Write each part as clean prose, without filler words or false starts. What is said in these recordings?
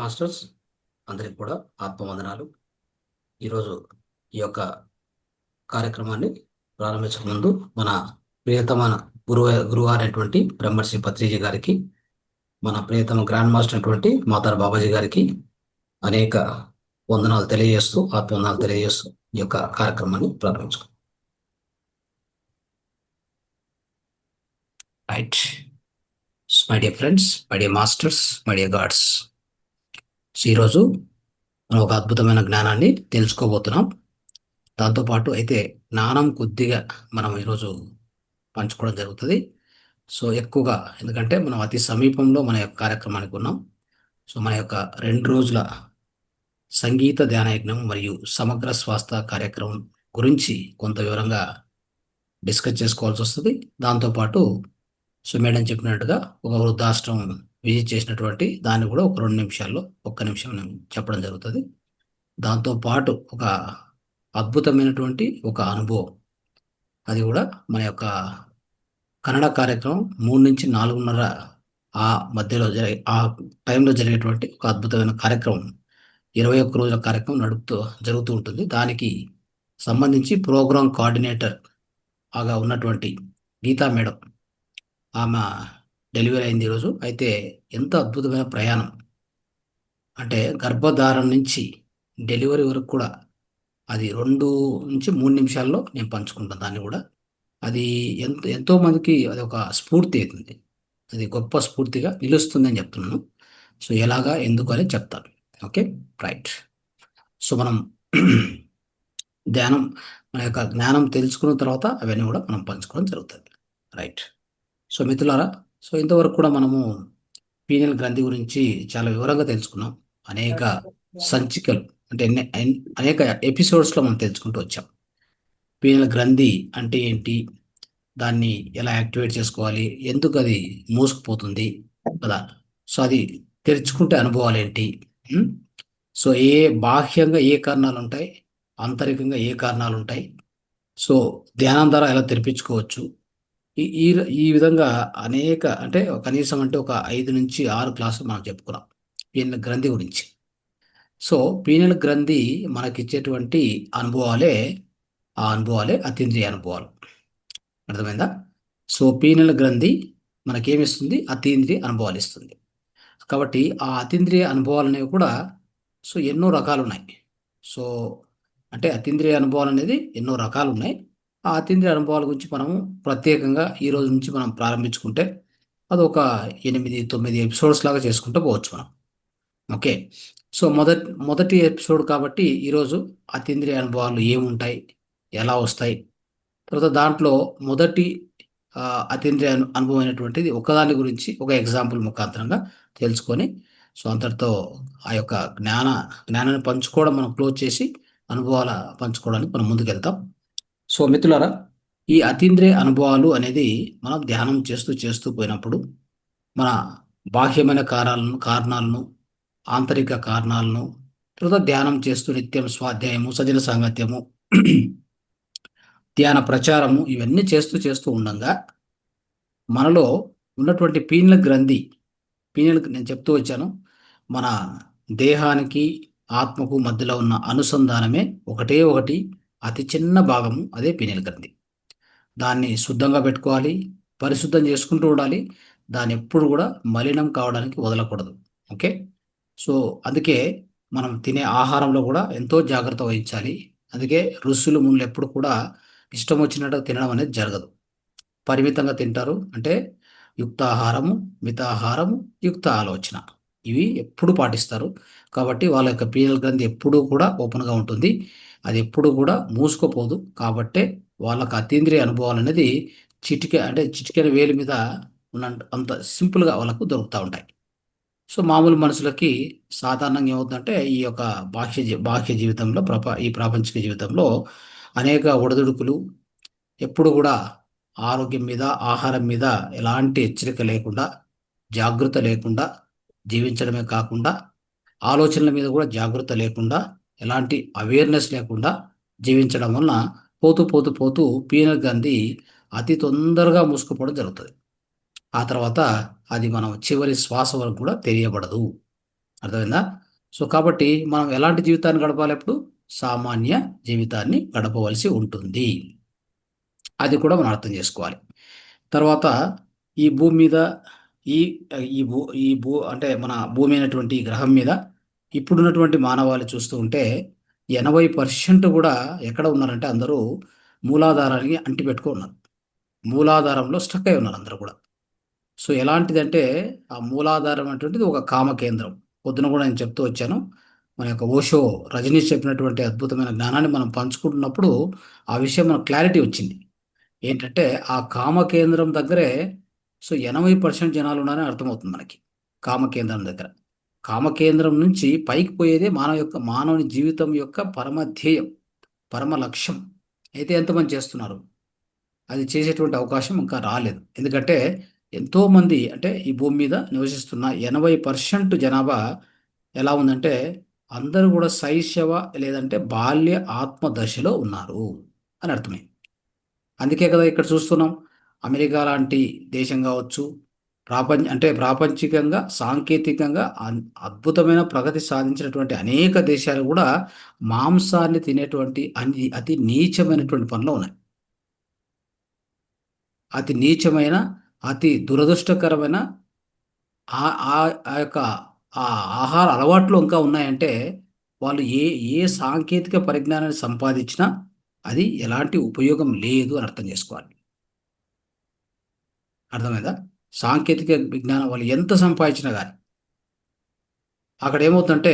Masters అందరికి కూడా ఆత్మవందనాలు. ఈరోజు ఈ యొక్క కార్యక్రమాన్ని ప్రారంభించక ముందు మన ప్రియతమ గురువు అయినటువంటి బ్రహ్మర్షి పత్రిజీ గారికి, మన ప్రియతమ గ్రాండ్ మాస్టర్ అయినటువంటి మాతార్ బాబాజీ గారికి అనేక వందనాలు తెలియజేస్తూ, ఆత్మవందనాలు తెలియజేస్తూ ఈ యొక్క కార్యక్రమాన్ని ప్రారంభించుకుందాం. Right, my dear friends, my dear masters, my dear gods, ఈరోజు మనం ఒక అద్భుతమైన జ్ఞానాన్ని తెలుసుకోబోతున్నాం. దాంతోపాటు అయితే జ్ఞానం కొద్దిగా మనం ఈరోజు పంచుకోవడం జరుగుతుంది. సో ఎక్కువగా ఎందుకంటే మనం అతి సమీపంలో మన యొక్క కార్యక్రమానికి ఉన్నాం. సో మన యొక్క 2 రోజుల సంగీత ధ్యాన యజ్ఞం మరియు సమగ్ర స్వాస్థ్య కార్యక్రమం గురించి కొంత వివరంగా డిస్కస్ చేసుకోవాల్సి వస్తుంది. దాంతోపాటు సో మేడం చెప్పినట్టుగా ఒక వృద్ధాశ్రమం విజిట్ చేసినటువంటి దాన్ని కూడా ఒక 2 నిమిషాల్లో, 1 నిమిషం నేను చెప్పడం జరుగుతుంది. దాంతోపాటు ఒక అద్భుతమైనటువంటి ఒక అనుభవం, అది కూడా మన యొక్క కన్నడ కార్యక్రమం 3 నుంచి 4:30 ఆ మధ్యలో ఆ టైంలో జరిగేటువంటి ఒక అద్భుతమైన కార్యక్రమం, 21 రోజుల కార్యక్రమం జరుగుతూ ఉంటుంది. దానికి సంబంధించి ప్రోగ్రామ్ కోఆర్డినేటర్ ఆగా ఉన్నటువంటి గీతా మేడం, ఆమె డెలివరీ అయింది ఈరోజు. అయితే ఎంత అద్భుతమైన ప్రయాణం అంటే గర్భధారణ నుంచి డెలివరీ వరకు కూడా అది 2 నుంచి 3 నిమిషాల్లో నేను పంచుకుంటాను. దాన్ని కూడా అది ఎంతో మందికి అది ఒక స్ఫూర్తి అవుతుంది. అది గొప్ప స్ఫూర్తిగా నిలుస్తుందని చెప్తున్నాను. సో ఎలాగా, ఎందుకు అని చెప్తాను. Okay, right. సో మనం ధ్యానం, మన యొక్క జ్ఞానం తెలుసుకున్న తర్వాత అవన్నీ కూడా మనం పంచుకోవడం జరుగుతుంది. రైట్. సో మిత్రులారా, సో ఇంతవరకు కూడా మనము పీనియల్ గ్రంథి గురించి చాలా వివరంగా తెలుసుకున్నాం. అనేక సంచికలు అంటే అనేక ఎపిసోడ్స్లో మనం తెలుసుకుంటూ వచ్చాం. పీనియల్ గ్రంథి అంటే ఏంటి, దాన్ని ఎలా యాక్టివేట్ చేసుకోవాలి, ఎందుకు అది మూసుకుపోతుంది కదా, సో అది తెరుచుకుంటే అనుభవాలు ఏంటి, సో బాహ్యంగా ఏ కారణాలు ఉంటాయి, ఆంతరికంగా ఏ కారణాలు ఉంటాయి, సో ధ్యానం ద్వారా ఎలా తెరిపించుకోవచ్చు, ఈ ఈ ఈ విధంగా అనేక అంటే కనీసం అంటే ఒక 5 నుంచి 6 క్లాసులు మనం చెప్పుకున్నాం పీనియల్ గ్రంథి గురించి. సో పీనియల్ గ్రంథి మనకిచ్చేటువంటి అనుభవాలే అతీంద్రియ అనుభవాలు. అర్థమైందా? సో పీనియల్ గ్రంథి మనకేమిస్తుంది? అతీంద్రియ అనుభవాలు ఇస్తుంది. కాబట్టి ఆ అతీంద్రియ అనుభవాలు అనేవి కూడా సో ఎన్నో రకాలు ఉన్నాయి. సో అంటే అతీంద్రియ అనుభవాలు అనేది ఎన్నో రకాలు ఉన్నాయి. ఆ అతీంద్రియ అనుభవాల గురించి మనము ప్రత్యేకంగా ఈ రోజు నుంచి మనం ప్రారంభించుకుంటే అది ఒక 8-9 ఎపిసోడ్స్ లాగా చేసుకుంటూ పోవచ్చు మనం. ఓకే, సో మొదటి ఎపిసోడ్ కాబట్టి ఈరోజు అతీంద్రియ అనుభవాలు ఏముంటాయి, ఎలా వస్తాయి, తర్వాత దాంట్లో మొదటి అతీంద్రియ అనుభవం అయినటువంటిది ఒకదాని గురించి ఒక ఎగ్జాంపుల్ ముఖాంతరంగా తెలుసుకొని సో అంతటితో ఆ యొక్క జ్ఞానాన్ని పంచుకోవడం మనం క్లోజ్ చేసి అనుభవాల పంచుకోవడానికి మనం ముందుకెళ్తాం. సో మిత్రులారా, ఈ అతీంద్రియ అనుభవాలు అనేది మనం ధ్యానం చేస్తూ పోయినప్పుడు మన బాహ్యమైన కారణాలను, ఆంతరిక కారణాలను, తర్వాత ధ్యానం చేస్తూ నిత్యం స్వాధ్యాయము, సజన సాంగత్యము, ధ్యాన ప్రచారము ఇవన్నీ చేస్తూ ఉండగా మనలో ఉన్నటువంటి పీనియల్ గ్రంథి, నేను చెప్తూ వచ్చాను, మన దేహానికి ఆత్మకు మధ్యలో ఉన్న అనుసంధానమే ఒకటి అతి చిన్న భాగము, అదే పీనియల్ గ్రంథి. దాన్ని శుద్ధంగా పెట్టుకోవాలి, పరిశుద్ధం చేసుకుంటూ ఉండాలి. దాన్ని ఎప్పుడు కూడా మలినం కావడానికి వదలకూడదు. ఓకే, సో అందుకే మనం తినే ఆహారంలో కూడా ఎంతో జాగ్రత్త వహించాలి. అందుకే ఋషులు మునులు ఎప్పుడు కూడా ఇష్టం వచ్చినట్టు తినడం అనేది జరగదు. పరిమితంగా తింటారు. అంటే యుక్తాహారము, మితాహారము, యుక్త ఆలోచన, ఇవి ఎప్పుడు పాటిస్తారు. కాబట్టి వాళ్ళ యొక్క పీనియల్ గ్రంథి ఎప్పుడూ కూడా ఓపెన్గా ఉంటుంది, అది ఎప్పుడు కూడా మూసుకుపోదు. కాబట్టే వాళ్ళకి అతీంద్రియ అనుభవాలు అనేది చిటికెన వేలి మీద అంత సింపుల్గా వాళ్ళకు దొరుకుతూ ఉంటాయి. సో మామూలు మనుషులకి సాధారణంగా ఏమవుతుందంటే ఈ యొక్క బాహ్య జీవితంలో ఈ ప్రాపంచిక జీవితంలో అనేక ఒడిదుడుకులు, ఎప్పుడు కూడా ఆరోగ్యం మీద, ఆహారం మీద ఎలాంటి హెచ్చరిక లేకుండా, జాగృత లేకుండా జీవించడమే కాకుండా ఆలోచనల మీద కూడా జాగృత లేకుండా, ఎలాంటి అవేర్నెస్ లేకుండా జీవించడం వలన పోతూ పీనియల్ గ్రంథి అతి తొందరగా మూసుకుపోవడం జరుగుతుంది. ఆ తర్వాత అది మనం చివరి శ్వాస వరకు కూడా తెలియబడదు. అర్థమైందా? సో కాబట్టి మనం ఎలాంటి జీవితాన్ని గడపాలి ఇప్పుడు? సామాన్య జీవితాన్ని గడపవలసి ఉంటుంది. అది కూడా మనం అర్థం చేసుకోవాలి. తర్వాత ఈ భూమి మీద ఈ ఈ భూ అంటే మన భూమి అయినటువంటి ఈ గ్రహం మీద ఇప్పుడున్నటువంటి మానవాళి చూస్తూ ఉంటే 80% కూడా ఎక్కడ ఉన్నారంటే అందరూ మూలాధారానికి అంటిపెట్టుకొని ఉన్నారు. మూలాధారంలో స్టక్ అయి ఉన్నారు అందరూ కూడా. సో ఎలాంటిదంటే ఆ మూలాధారం అటువంటిది ఒక కామ కేంద్రం. పొద్దున కూడా నేను చెప్తూ వచ్చాను. మన యొక్క ఓషో, రజనీష్ చెప్పినటువంటి అద్భుతమైన జ్ఞానాన్ని మనం పంచుకుంటున్నప్పుడు ఆ విషయం మనకు క్లారిటీ వచ్చింది. ఏంటంటే ఆ కామ కేంద్రం దగ్గరే సో 80% జనాలు ఉన్నారని అర్థమవుతుంది మనకి. కామ కేంద్రం దగ్గర. కామ కేంద్రం నుంచి పైకి పోయేదే మానవుని జీవితం యొక్క పరమ ధ్యేయం, పరమ లక్ష్యం. అయితే ఎంతమంది చేస్తున్నారు? అది చేసేటువంటి అవకాశం ఇంకా రాలేదు. ఎందుకంటే ఎంతోమంది అంటే ఈ భూమి మీద నివసిస్తున్న 80% జనాభా ఎలా ఉందంటే అందరూ కూడా శైశవ లేదంటే బాల్య ఆత్మ దశలో ఉన్నారు అని అర్థమైంది. అందుకే కదా ఇక్కడ చూస్తున్నాం. అమెరికా లాంటి దేశం కావచ్చు, ప్రాపంచికంగా, సాంకేతికంగా అద్భుతమైన ప్రగతి సాధించినటువంటి అనేక దేశాలు కూడా మాంసాన్ని తినేటువంటి అతి నీచమైనటువంటి పనిలో ఉన్నాయి. అతి నీచమైన, అతి దురదృష్టకరమైన ఆ ఆ ఆ యొక్క ఆ ఆహార అలవాట్లు ఇంకా ఉన్నాయంటే, వాళ్ళు ఏ సాంకేతిక పరిజ్ఞానాన్ని సంపాదించినా అది ఎలాంటి ఉపయోగం లేదు అని అర్థం చేసుకోవాలి. అర్థమైందా? సాంకేతిక విజ్ఞానం వాళ్ళు ఎంత సంపాదించినా గాని, అక్కడ ఏమవుతుందంటే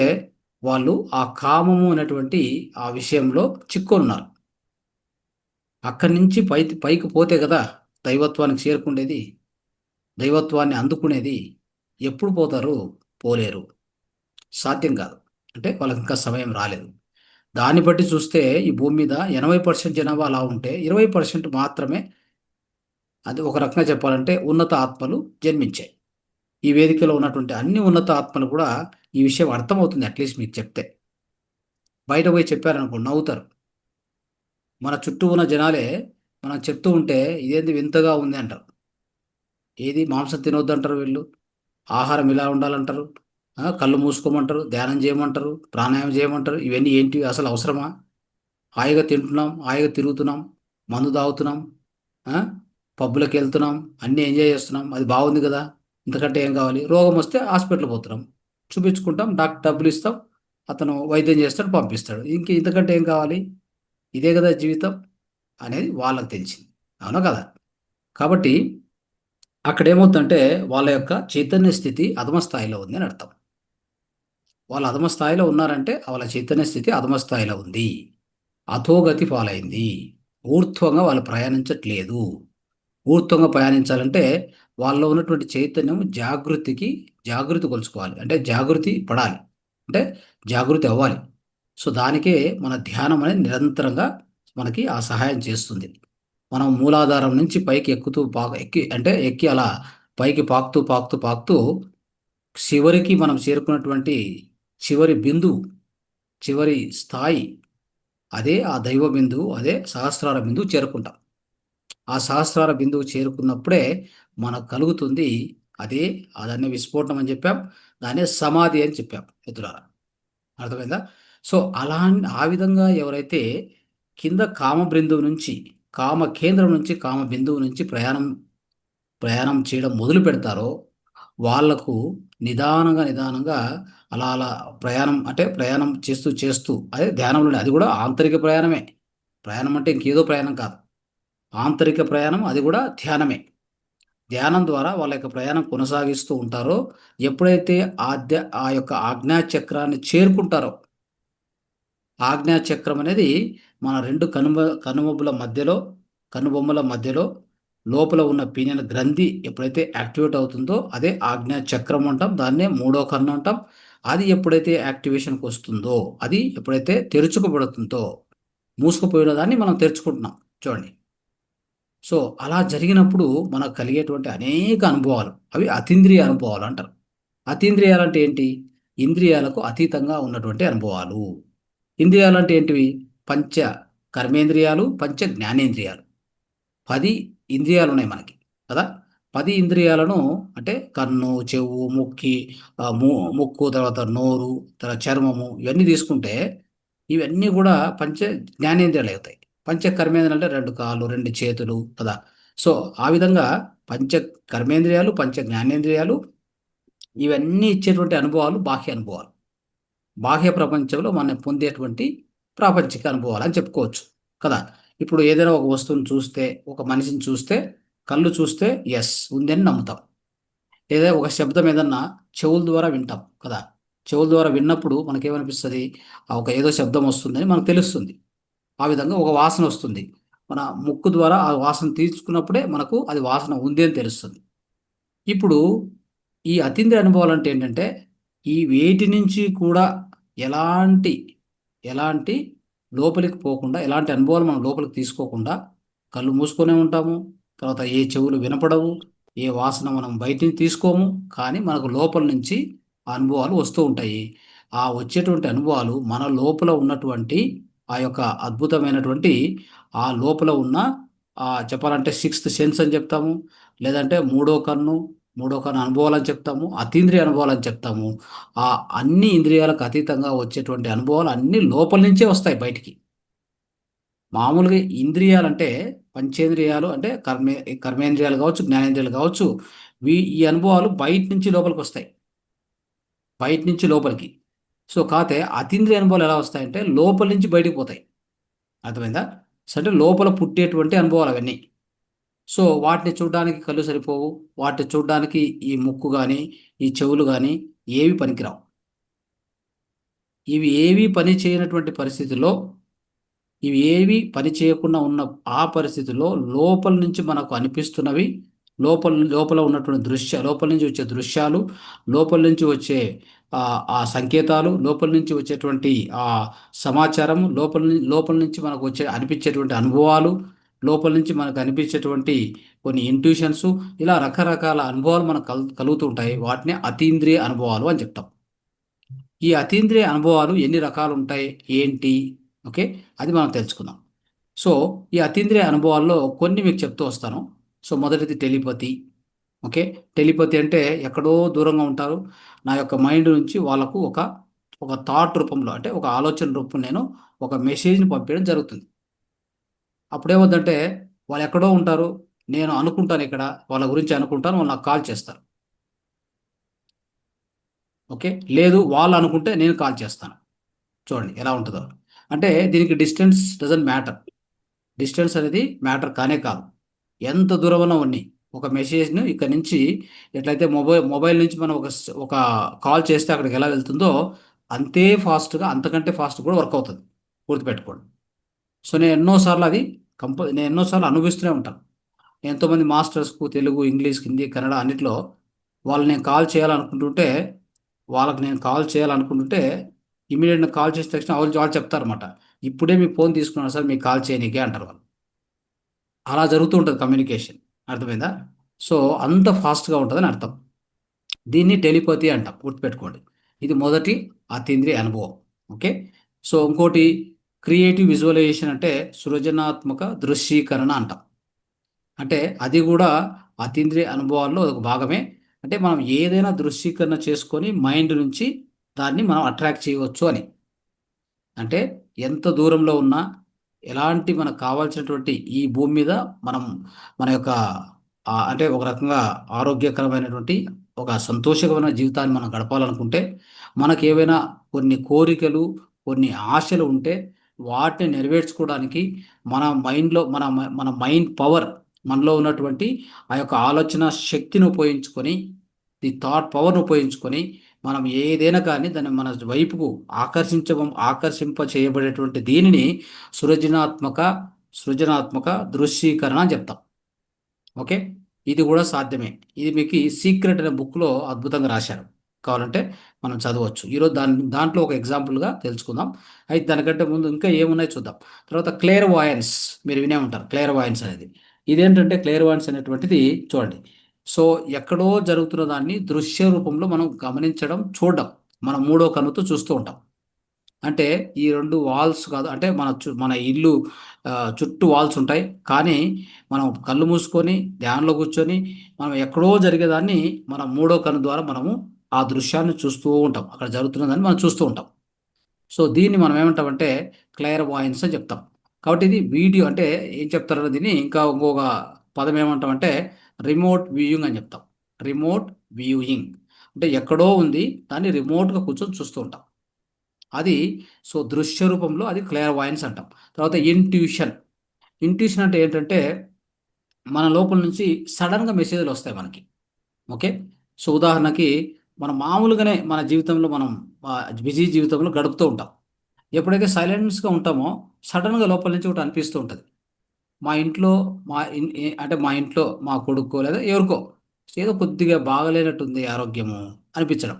వాళ్ళు ఆ కామము అనేటువంటి ఆ విషయంలో చిక్కుకున్నారు. అక్కడి నుంచి పైకి పోతే కదా దైవత్వానికి చేరుకునేది. దైవత్వాన్ని అందుకునేది. ఎప్పుడు పోతారు? పోలేరు. సాధ్యం కాదు. అంటే వాళ్ళకింకా సమయం రాలేదు. దాన్ని బట్టి చూస్తే ఈ భూమి మీద 80% జనాభా అలా ఉంటే 20% మాత్రమే అది ఒక రకంగా చెప్పాలంటే ఉన్నత ఆత్మలు జన్మించాయి. ఈ వేదికలో ఉన్నటువంటి అన్ని ఉన్నత ఆత్మలు కూడా ఈ విషయం అర్థమవుతుంది అట్‌లీస్ట్ మీకు చెప్తే. బయట పోయి చెప్పారనుకో నవ్వుతారు. మన చుట్టూ ఉన్న జనాలే మనం చెప్తూ ఉంటే ఇదేంది వింతగా ఉంది అంటారు. ఏది మాంసం తినొద్దంటారు వీళ్ళు. ఆహారం ఇలా ఉండాలంటారు. కళ్ళు మూసుకోమంటారు. ధ్యానం చేయమంటారు. ప్రాణాయామం చేయమంటారు. ఇవన్నీ ఏంటివి అసలు అవసరమా? హాయిగా తింటున్నాం, హాయిగా తిరుగుతున్నాం, మందు తాగుతున్నాం, ఆ! పబ్బులకెళ్తున్నాం, అన్నీ ఎంజాయ్ చేస్తున్నాం. అది బాగుంది గదా! ఇంతకంటే ఏం కావాలి? రోగం వస్తే హాస్పిటల్‌కి పోతున్నాం. చూపించుకుంటాం, డాక్టర్ డబ్బులిస్తాం. అతను వైద్యం చేస్తాడు, పంపిస్తాడు. ఇంతకంటే ఏం కావాలి? ఇదే గదా జీవితం అనేది వాళ్ళకి తెలిసింది. అవునా కదా? కాబట్టి అక్కడేమవుద్దంటే వాళ్ళ యొక్క చైతన్య స్థితి అధమ స్థాయిలో ఉంది అని అర్థం. వాళ్ళు అధమ స్థాయిలో ఉన్నారంటే వాళ్ళ చైతన్య స్థితి అధమ స్థాయిలో ఉంది. అధోగతి పాలైంది. ఊర్ధ్వంగా వాళ్ళు ప్రయాణించట్లేదు. ఊర్ధ్వంగా ప్రయాణించాలంటే వాళ్ళలో ఉన్నటువంటి చైతన్యం జాగృతి కొలుచుకోవాలి. అంటే జాగృతి పడాలి. అంటే జాగృతి అవ్వాలి. సో, దానికే మన ధ్యానం అనేది నిరంతరంగా మనకి ఆ సహాయం చేస్తుంది. మనం మూలాధారం నుంచి పైకి ఎక్కుతూ ఎక్కి అలా పైకి పాకుతూ చివరికి మనం చేరుకున్నటువంటి చివరి బిందువు, చివరి స్థాయి అదే ఆ దైవ బిందువు, అదే సహస్రార బిందువు చేరుకుంటాం. ఆ సహస్రార బిందువు చేరుకున్నప్పుడే మనకు కలుగుతుంది అదే దాన్నే విస్ఫోటనం అని చెప్పాం. దాన్నే సమాధి అని చెప్పాం మిత్రులారా. అర్థమైందా? సో, ఆ విధంగా ఎవరైతే కింద కామ బిందువు నుంచి, కామ కేంద్రం నుంచి, కామ బిందువు నుంచి ప్రయాణం చేయడం మొదలుపెడతారో, వాళ్ళకు నిదానంగా అలా ప్రయాణం చేస్తూ అదే ధ్యానంలోనే అది కూడా ఆంతరిక ప్రయాణమే. ప్రయాణం అంటే ఇంకేదో ప్రయాణం కాదు. ఆంతరిక ప్రయాణం అది కూడా ధ్యానమే. ధ్యానం ద్వారా వాళ్ళ యొక్క ప్రయాణం కొనసాగిస్తూ ఉంటారో, ఎప్పుడైతే ఆ యొక్క ఆజ్ఞా చక్రాన్ని చేరుకుంటారో, ఆజ్ఞా చక్రం అనేది మన 2 కనుబొమ్మల మధ్యలో లోపల ఉన్న పీనియల్ గ్రంథి ఎప్పుడైతే యాక్టివేట్ అవుతుందో అదే ఆజ్ఞా చక్రం అంటాం. దాన్నే మూడో కన్ను అంటాం. అది ఎప్పుడైతే యాక్టివేషన్‌కి వస్తుందో, అది ఎప్పుడైతే తెరుచుకోబడుతుందో, మూసుకుపోయిన దాన్ని మనం తెరుచుకుంటున్నాం చూడండి. సో, అలా జరిగినప్పుడు మనకు కలిగేటువంటి అనేక అనుభవాలు, అవి అతీంద్రియ అనుభవాలు అంటారు. అతీంద్రియాలంటే ఏంటి? ఇంద్రియాలకు అతీతంగా ఉన్నటువంటి అనుభవాలు. ఇంద్రియాలంటే ఏంటివి? పంచ కర్మేంద్రియాలు, పంచ జ్ఞానేంద్రియాలు. 10 ఇంద్రియాలున్నాయి మనకి కదా! 10 ఇంద్రియాలను అంటే కన్ను, చెవు, ముక్కు, తర్వాత నోరు, తర్వాత చర్మము ఇవన్నీ తీసుకుంటే ఇవన్నీ కూడా పంచ జ్ఞానేంద్రియాలు అవుతాయి. పంచ కర్మేంద్రియాలు అంటే 2 కాళ్ళు, 2 చేతులు కదా. సో ఆ విధంగా పంచ కర్మేంద్రియాలు, పంచ జ్ఞానేంద్రియాలు ఇవన్నీ ఇచ్చేటువంటి అనుభవాలు బాహ్య అనుభవాలు. బాహ్య ప్రపంచంలో మనం పొందేటువంటి ప్రాపంచిక అనుభవాలు అని చెప్పుకోవచ్చు కదా. ఇప్పుడు ఏదైనా ఒక వస్తువుని చూస్తే, ఒక మనిషిని చూస్తే, కళ్ళు చూస్తే యెస్ ఉందని నమ్ముతాం. లేదా ఒక శబ్దం ఏదన్నా చెవుల ద్వారా వింటాం కదా. చెవుల ద్వారా విన్నప్పుడు మనకేమనిపిస్తది? ఒక ఏదో శబ్దం వస్తుందని మనకు తెలుస్తుంది. ఆ విధంగా ఒక వాసన వస్తుంది. మన ముక్కు ద్వారా ఆ వాసన తీసుకున్నప్పుడే మనకు అది వాసన ఉంది అని తెలుస్తుంది. ఇప్పుడు ఈ అతీంద్రియ అనుభవాలంటే ఏంటంటే, ఈ వేటి నుంచి కూడా ఎలాంటి, ఎలాంటి లోపలికి పోకుండా, ఎలాంటి అనుభవాలు మనం లోపలికి తీసుకోకుండా కళ్ళు మూసుకొనే ఉంటాము. తర్వాత ఏ చెవులు వినపడవు. ఏ వాసన మనం బయట నుంచి తీసుకోము. కానీ మనకు లోపల నుంచి ఆ అనుభవాలు వస్తూ ఉంటాయి. ఆ వచ్చేటువంటి అనుభవాలు మన లోపల ఉన్నటువంటి ఆ యొక్క అద్భుతమైనటువంటి ఆ లోపల ఉన్న చెప్పాలంటే సిక్స్త్ సెన్స్ అని చెప్తాము. లేదంటే మూడో కన్ను అనుభవాలని చెప్తాము. అతీంద్రియ అనుభవాలని చెప్తాము. ఆ అన్ని ఇంద్రియాలకు అతీతంగా వచ్చేటువంటి అనుభవాలు అన్నీ లోపల నుంచే వస్తాయి బయటికి. మామూలుగా ఇంద్రియాలంటే పంచేంద్రియాలు అంటే కర్మేంద్రియాలు కావచ్చు, జ్ఞానేంద్రియాలు కావచ్చు. ఈ అనుభవాలు బయట నుంచి లోపలికొస్తాయి. బయట నుంచి లోపలికి. సో, కాతే అతీంద్రియ అనుభవాలు ఎలా వస్తాయంటే లోపల నుంచి బయటికి పోతాయి. అర్థమైందా? సో, అంటే లోపల పుట్టేటువంటి అనుభవాలు అవన్నీ. సో, వాటిని చూడ్డానికి కళ్ళు సరిపోవు. వాటిని చూడ్డానికి ఈ ముక్కు గాని, ఈ చెవులు గాని ఏవి పనికిరావు. ఇవి ఏవి పని చేయనటువంటి పరిస్థితిలో, ఇవి ఏవి పని చేయకుండా ఉన్న ఆ పరిస్థితిలో లోపల నుంచి మనకు అనిపిస్తున్నవి, లోపల ఉన్నటువంటి లోపల నుంచి వచ్చే దృశ్యాలు, లోపల నుంచి వచ్చే ఆ సంకేతాలు, లోపల నుంచి వచ్చేటువంటి సమాచారం, లోపల నుంచి మనకు అనిపించేటువంటి అనుభవాలు, లోపల నుంచి మనకు అనిపించేటువంటి కొన్ని ఇంట్యూషన్స్, ఇలా రకరకాల అనుభవాలు మనకు కలుగుతూ ఉంటాయి. వాటిని అతీంద్రియ అనుభవాలు అని చెప్తాం. ఈ అతీంద్రియ అనుభవాలు ఎన్ని రకాలు ఉంటాయి? ఏంటి? ఓకే. అది మనం తెలుసుకుందాం. సో, ఈ అతీంద్రియ అనుభవాల్లో కొన్ని మీకు చెప్తూ వస్తాను. సో, మొదటిది టెలిపతి. ఓకే. టెలిపతి అంటే ఎక్కడో దూరంగా ఉంటారు. నా యొక్క మైండ్ నుంచి వాళ్ళకు ఒక థాట్ రూపంలో అంటే ఒక ఆలోచన రూపంలో నేను ఒక మెసేజ్‌ని పంపించడం జరుగుతుంది. అప్పుడేమవుద్దంటే వాళ్ళు ఎక్కడో ఉంటారు. నేను అనుకుంటాను ఇక్కడ. వాళ్ళ గురించి అనుకుంటాను. వాళ్ళు నాకు కాల్ చేస్తారు. ఓకే. లేదు వాళ్ళు అనుకుంటే నేను కాల్ చేస్తాను. చూడండి ఎలా ఉంటదో. అంటే దీనికి డిస్టెన్స్ డజంట్ మ్యాటర్. డిస్టెన్స్ అనేది మ్యాటర్ కానే కాదు. ఎంత దూరమన్నా ఉన్నయి. ఒక మెసేజ్‌ని ఇక్కడి నుంచి ఎట్లయితే మొబైల్ నుంచి మనం ఒక కాల్ చేస్తే అక్కడికి ఎలా వెళ్తుందో అంతే ఫాస్ట్‌గా అంతకంటే ఫాస్ట్ కూడా వర్క్ అవుతది. గుర్తుపెట్టుకోండి. సో, నేను ఎన్నో సార్లు అనుభవిస్తూనే ఉంటాను. ఎంతోమంది మాస్టర్స్‌కు తెలుగు, ఇంగ్లీష్, హిందీ, కన్నడ అన్నిట్లో వాళ్ళకి నేను కాల్ చేయాలనుకుంటుంటే ఇమ్మీడియేట్‌గా కాల్ చేసిన తక్షణ వాళ్ళు చెప్తారన్నమాట. "ఇప్పుడే మీ ఫోన్ తీసుకున్నాను సార్ మీకు కాల్ చేయనీకే" అంటారు వాళ్ళు. అలా జరుగుతూ ఉంటది కమ్యూనికేషన్. అర్థమైందా? సో, అంత ఫాస్ట్‌గా ఉంటదని అర్థం. దీన్ని టెలిపతి అంటాం. గుర్తుపెట్టుకోండి. ఇది మొదటి అతీంద్రియ అనుభవం. ఓకే. సో, ఇంకోటి క్రియేటివ్ విజువలైజేషన్ అంటే సృజనాత్మక దృశ్యీకరణ అంటాం. అంటే అది గూడా అతీంద్రియ అనుభవాల్లో ఒక భాగమే. అంటే మనం ఏదైనా దృశ్యీకరణ చేసుకొని మైండ్ నుంచి దాన్ని మనం అట్రాక్ట్ చేయవచ్చు అని. అంటే ఎంత దూరంలో ఉన్నా, ఎలాంటి మనకు కావాల్సినటువంటి ఈ భూమి మీద మనం మన యొక్క అంటే ఒక రకంగా ఆరోగ్యకరమైనటువంటి, ఒక సంతోషకరమైన జీవితాన్ని మనం గడపాలనుకుంటే, మనకేవైనా కొన్ని కోరికలు, కొన్ని ఆశలు ఉంటే, వాటిని నెరవేర్చుకోవడానికి మన మైండ్‌లో మన మైండ్ పవర్ మనలో ఉన్నటువంటి ఆ యొక్క ఆలోచన శక్తిని ఉపయోగించుకొని, ది థాట్ పవర్‌ని ఉపయోగించుకొని మనం ఏదైనా కానీ దాన్ని మన వైపుకు ఆకర్షింప చేయబడేటువంటి దీనిని సృజనాత్మక సృజనాత్మక దృశ్యీకరణ అని చెప్తాం. ఓకే. ఇది కూడా సాధ్యమే. ఇది మీకు ఈ 'సీక్రెట్' అనే బుక్‌లో అద్భుతంగా రాశారు. కావాలంటే మనం చదవచ్చు. ఈరోజు దాంట్లో ఒక ఎగ్జాంపుల్‌గా తెలుసుకుందాం. అయితే దానికంటే ముందు ఇంకా ఏమున్నాయో చూద్దాం. తర్వాత క్లేర్‌వాయన్స్ మీరు వినే ఉంటారు. క్లేర్‌వాయన్స్ అనేది. ఇదేంటంటే క్లేర్‌వాయన్స్ అనేటువంటిది చూడండి. సో, ఎక్కడో జరుగుతున్న దాన్ని దృశ్య రూపంలో మనం గమనించడం, చూడడం. మనం మూడో కన్నుతో చూస్తూ ఉంటాం. అంటే ఈ రెండు వాల్స్ కాదు, అంటే మన ఇల్లు చుట్టూ వాల్స్ ఉంటాయి, కానీ మనం కళ్ళు మూసుకొని ధ్యానంలో కూర్చొని మనం ఎక్కడో జరిగేదాన్ని మన మూడో కన్ను ద్వారా మనము ఆ దృశ్యాన్ని చూస్తూ ఉంటాం, అక్కడ జరుగుతున్నదాన్ని మనం చూస్తూ ఉంటాం. సో దీన్ని మనం ఏమంటామంటే క్లయర్ వాయిన్స్ అని చెప్తాం. కాబట్టి ఇది వీడియో అంటే ఏం చెప్తారో దీన్ని ఇంకా ఇంకొక పదం ఏమంటామంటే రిమోట్ వ్యూయింగ్ అని చెప్తాం. రిమోట్ వ్యూయింగ్ అంటే ఎక్కడో ఉంది, దాన్ని రిమోట్గా కూర్చొని చూస్తూ ఉంటాం. అది సో దృశ్య రూపంలో అది క్లియర్ వాయిన్స్ అంటాం. తర్వాత ఇంట్యూషన్. ఇంట్యూషన్ అంటే ఏంటంటే మన లోపల నుంచి సడన్గా మెసేజ్లు వస్తాయి మనకి. ఓకే. సో ఉదాహరణకి మనం మామూలుగానే మన జీవితంలో మనం బిజీ జీవితంలో గడుపుతూ ఉంటాం. ఎప్పుడైతే సైలెన్స్గా ఉంటామో సడన్గా లోపల నుంచి ఒకటి అనిపిస్తూ ఉంటుంది. మా ఇంట్లో అంటే మా ఇంట్లో మా కొడుకో లేదా ఎవరికో ఏదో కొద్దిగా బాగలేనట్టుంది ఆరోగ్యము అనిపించడం.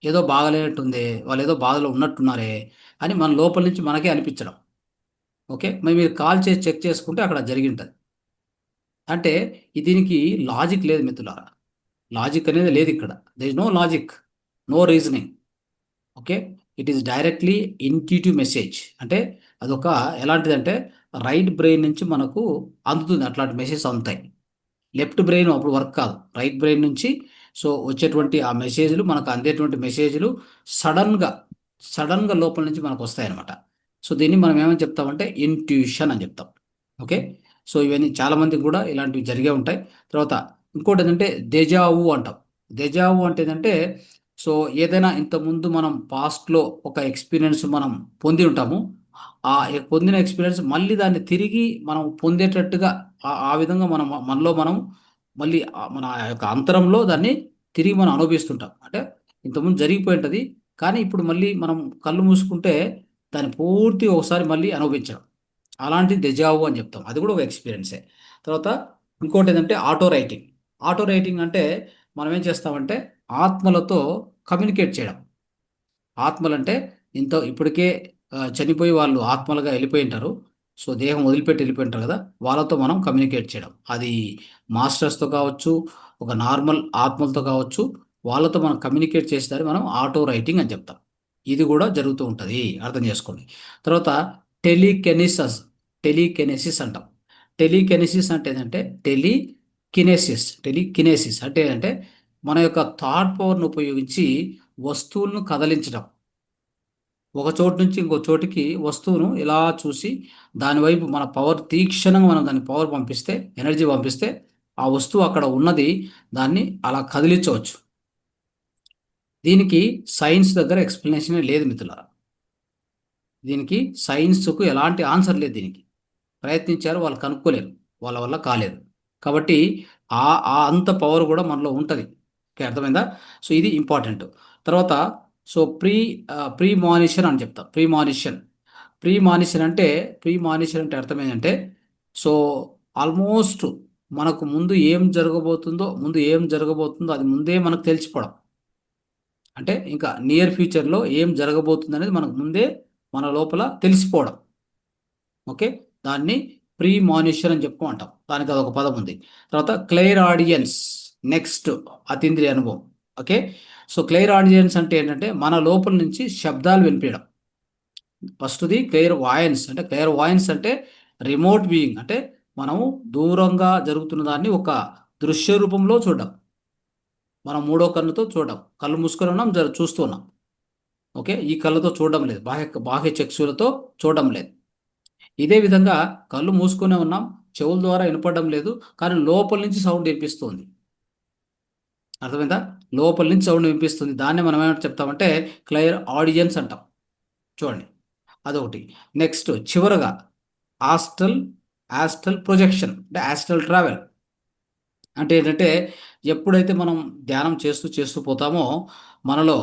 ఏదో బాగలేనట్టుంది, వాళ్ళు ఏదో బాధలో ఉన్నట్టున్నారే అని మన లోపల నుంచి మనకే అనిపించడం. ఓకే. మరి మీరు కాల్ చేసి చెక్ చేసుకుంటే అక్కడ జరిగి ఉంటుంది. అంటే దీనికి లాజిక్ లేదు మిత్రులారా. లాజిక్ అనేది లేదు ఇక్కడ. There is no logic, no reasoning. Okay. It is directly intuitive message. అంటే అదొక ఎలాంటిదంటే రైట్ బ్రెయిన్ నుంచి మనకు అందుతుంది, అట్లాంటి మెసేజ్ అందుతాయి. లెఫ్ట్ బ్రెయిన్ అప్పుడు వర్క్ కాదు, రైట్ బ్రెయిన్ నుంచి సో వచ్చేటువంటి ఆ మెసేజ్లు మనకు అందేటువంటి మెసేజ్లు సడన్గా సడన్గా లోపల నుంచి మనకు వస్తాయన్నమాట. సో దీన్ని మనం ఏమని చెప్తామంటే ఇంట్యూషన్ అని చెప్తాం. ఓకే. సో ఇవన్నీ చాలామందికి కూడా ఇలాంటివి జరిగే ఉంటాయి. తర్వాత ఇంకోటి ఏంటంటే డెజావు అంటాం. డెజావు అంటే ఏంటంటే సో ఏదైనా ఇంతకుముందు మనం పాస్ట్లో ఒక ఎక్స్పీరియన్స్ మనం పొంది ఉంటాము. పొందిన ఎక్స్పీరియన్స్ మళ్ళీ దాన్ని తిరిగి మనం పొందేటట్టుగా ఆ విధంగా మనలో మనం మళ్ళీ మన యొక్క అంతరంలో దాన్ని తిరిగి మనం అనుభవిస్తుంటాం. అంటే ఇంతకుముందు జరిగిపోయి ఉంటుంది, కానీ ఇప్పుడు మళ్ళీ మనం కళ్ళు మూసుకుంటే దాన్ని పూర్తిగా ఒకసారి మళ్ళీ అనుభవించడం. అలాంటి డెజావు అని చెప్తాం. అది కూడా ఒక ఎక్స్పీరియన్సే. తర్వాత ఇంకోటి ఏంటంటే ఆటో రైటింగ్. ఆటో రైటింగ్ అంటే మనం ఏం చేస్తామంటే ఆత్మలతో కమ్యూనికేట్ చేయడం. ఆత్మలంటే ఇప్పటికే చనిపోయి వాళ్ళు ఆత్మలుగా వెళ్ళిపోయి ఉంటారు. సో దేహం వదిలిపెట్టి వెళ్ళిపోయి ఉంటారు కదా, వాళ్ళతో మనం కమ్యూనికేట్ చేయడం. అది మాస్టర్స్తో కావచ్చు, ఒక నార్మల్ ఆత్మలతో కావచ్చు, వాళ్ళతో మనం కమ్యూనికేట్ చేసేదాన్ని మనం ఆటో రైటింగ్ అని చెప్తాం. ఇది కూడా జరుగుతూ ఉంటుంది, అర్థం చేసుకోండి. తర్వాత టెలికెనిసస్ టెలికెనెసిస్ అంటాం. టెలికెనెసిస్ అంటే ఏంటంటే టెలికినెసిస్ అంటే ఏంటంటే మన యొక్క థాట్ పవర్ను ఉపయోగించి వస్తువులను కదిలించడం. ఒక చోటు నుంచి ఇంకో చోటికి వస్తువును ఇలా చూసి దాని వైపు మన పవర్ తీక్షణంగా మనం దాన్ని పవర్ పంపిస్తే, ఎనర్జీ పంపిస్తే ఆ వస్తువు అక్కడ ఉన్నది, దాన్ని అలా కదిలించవచ్చు. దీనికి సైన్స్ దగ్గర ఎక్స్ప్లెనేషనే లేదు మిత్రులారా. దీనికి సైన్స్కు ఎలాంటి ఆన్సర్ లేదు దీనికి. ప్రయత్నించారు, వాళ్ళు కనుక్కోలేరు, వాళ్ళ వల్ల కాలేదు. కాబట్టి ఆ ఆ అంత పవర్ కూడా మనలో ఉంటుంది. ఓకే, అర్థమైందా? సో ఇది ఇంపార్టెంట్. తర్వాత సో ప్రీ మానిషన్ అని చెప్తాం. ప్రీ మానిషన్ అంటే అర్థం ఏంటంటే సో ఆల్మోస్ట్ మనకు ముందు ఏం జరగబోతుందో అది ముందే మనకు తెలిసిపోవడం. అంటే ఇంకా నియర్ ఫ్యూచర్లో ఏం జరగబోతుంది అనేది మనకు ముందే మన లోపల తెలిసిపోవడం. ఓకే. దాన్ని ప్రీ మానిషన్ అని అంటాం. దానికి అదొక పదం ఉంది. తర్వాత క్లెయిర్ ఆడియన్స్, నెక్స్ట్ అతీంద్రియ అనుభవం. ఓకే. సో క్లెయిర్ ఆడియన్స్ అంటే ఏంటంటే మన లోపల నుంచి శబ్దాలు వినిపించడం. ఫస్ట్ది క్లియర్ వాయన్స్ అంటే రిమోట్ వ్యూయింగ్ అంటే మనము దూరంగా జరుగుతున్న దాన్ని ఒక దృశ్య రూపంలో చూడడం. మనం మూడో కన్నుతో చూడడం, కళ్ళు మూసుకొని ఉన్నాం, చూస్తున్నాం. ఓకే. ఈ కళ్ళతో చూడడం లేదు, బాహ్య చక్షులతో చూడడం లేదు. ఇదే విధంగా కళ్ళు మూసుకునే ఉన్నాం, చెవుల ద్వారా వినపడడం లేదు, కానీ లోపల నుంచి సౌండ్ వినిపిస్తుంది. అర్థమైందా? లోపల నుంచి సౌండ్ వినిపిస్తుంది. దాన్ని మనం ఏమంటే చెప్తామంటే క్లియర్ ఆడియన్స్ అంటాం. చూడండి, అదొకటి. నెక్స్ట్ చివరగా ఆస్ట్రల్ ఆస్ట్రల్ ప్రొజెక్షన్ అంటే ఆస్ట్రల్ ట్రావెల్ అంటే ఏంటంటే ఎప్పుడైతే మనం ధ్యానం చేస్తూ చేస్తూ పోతామో మనలో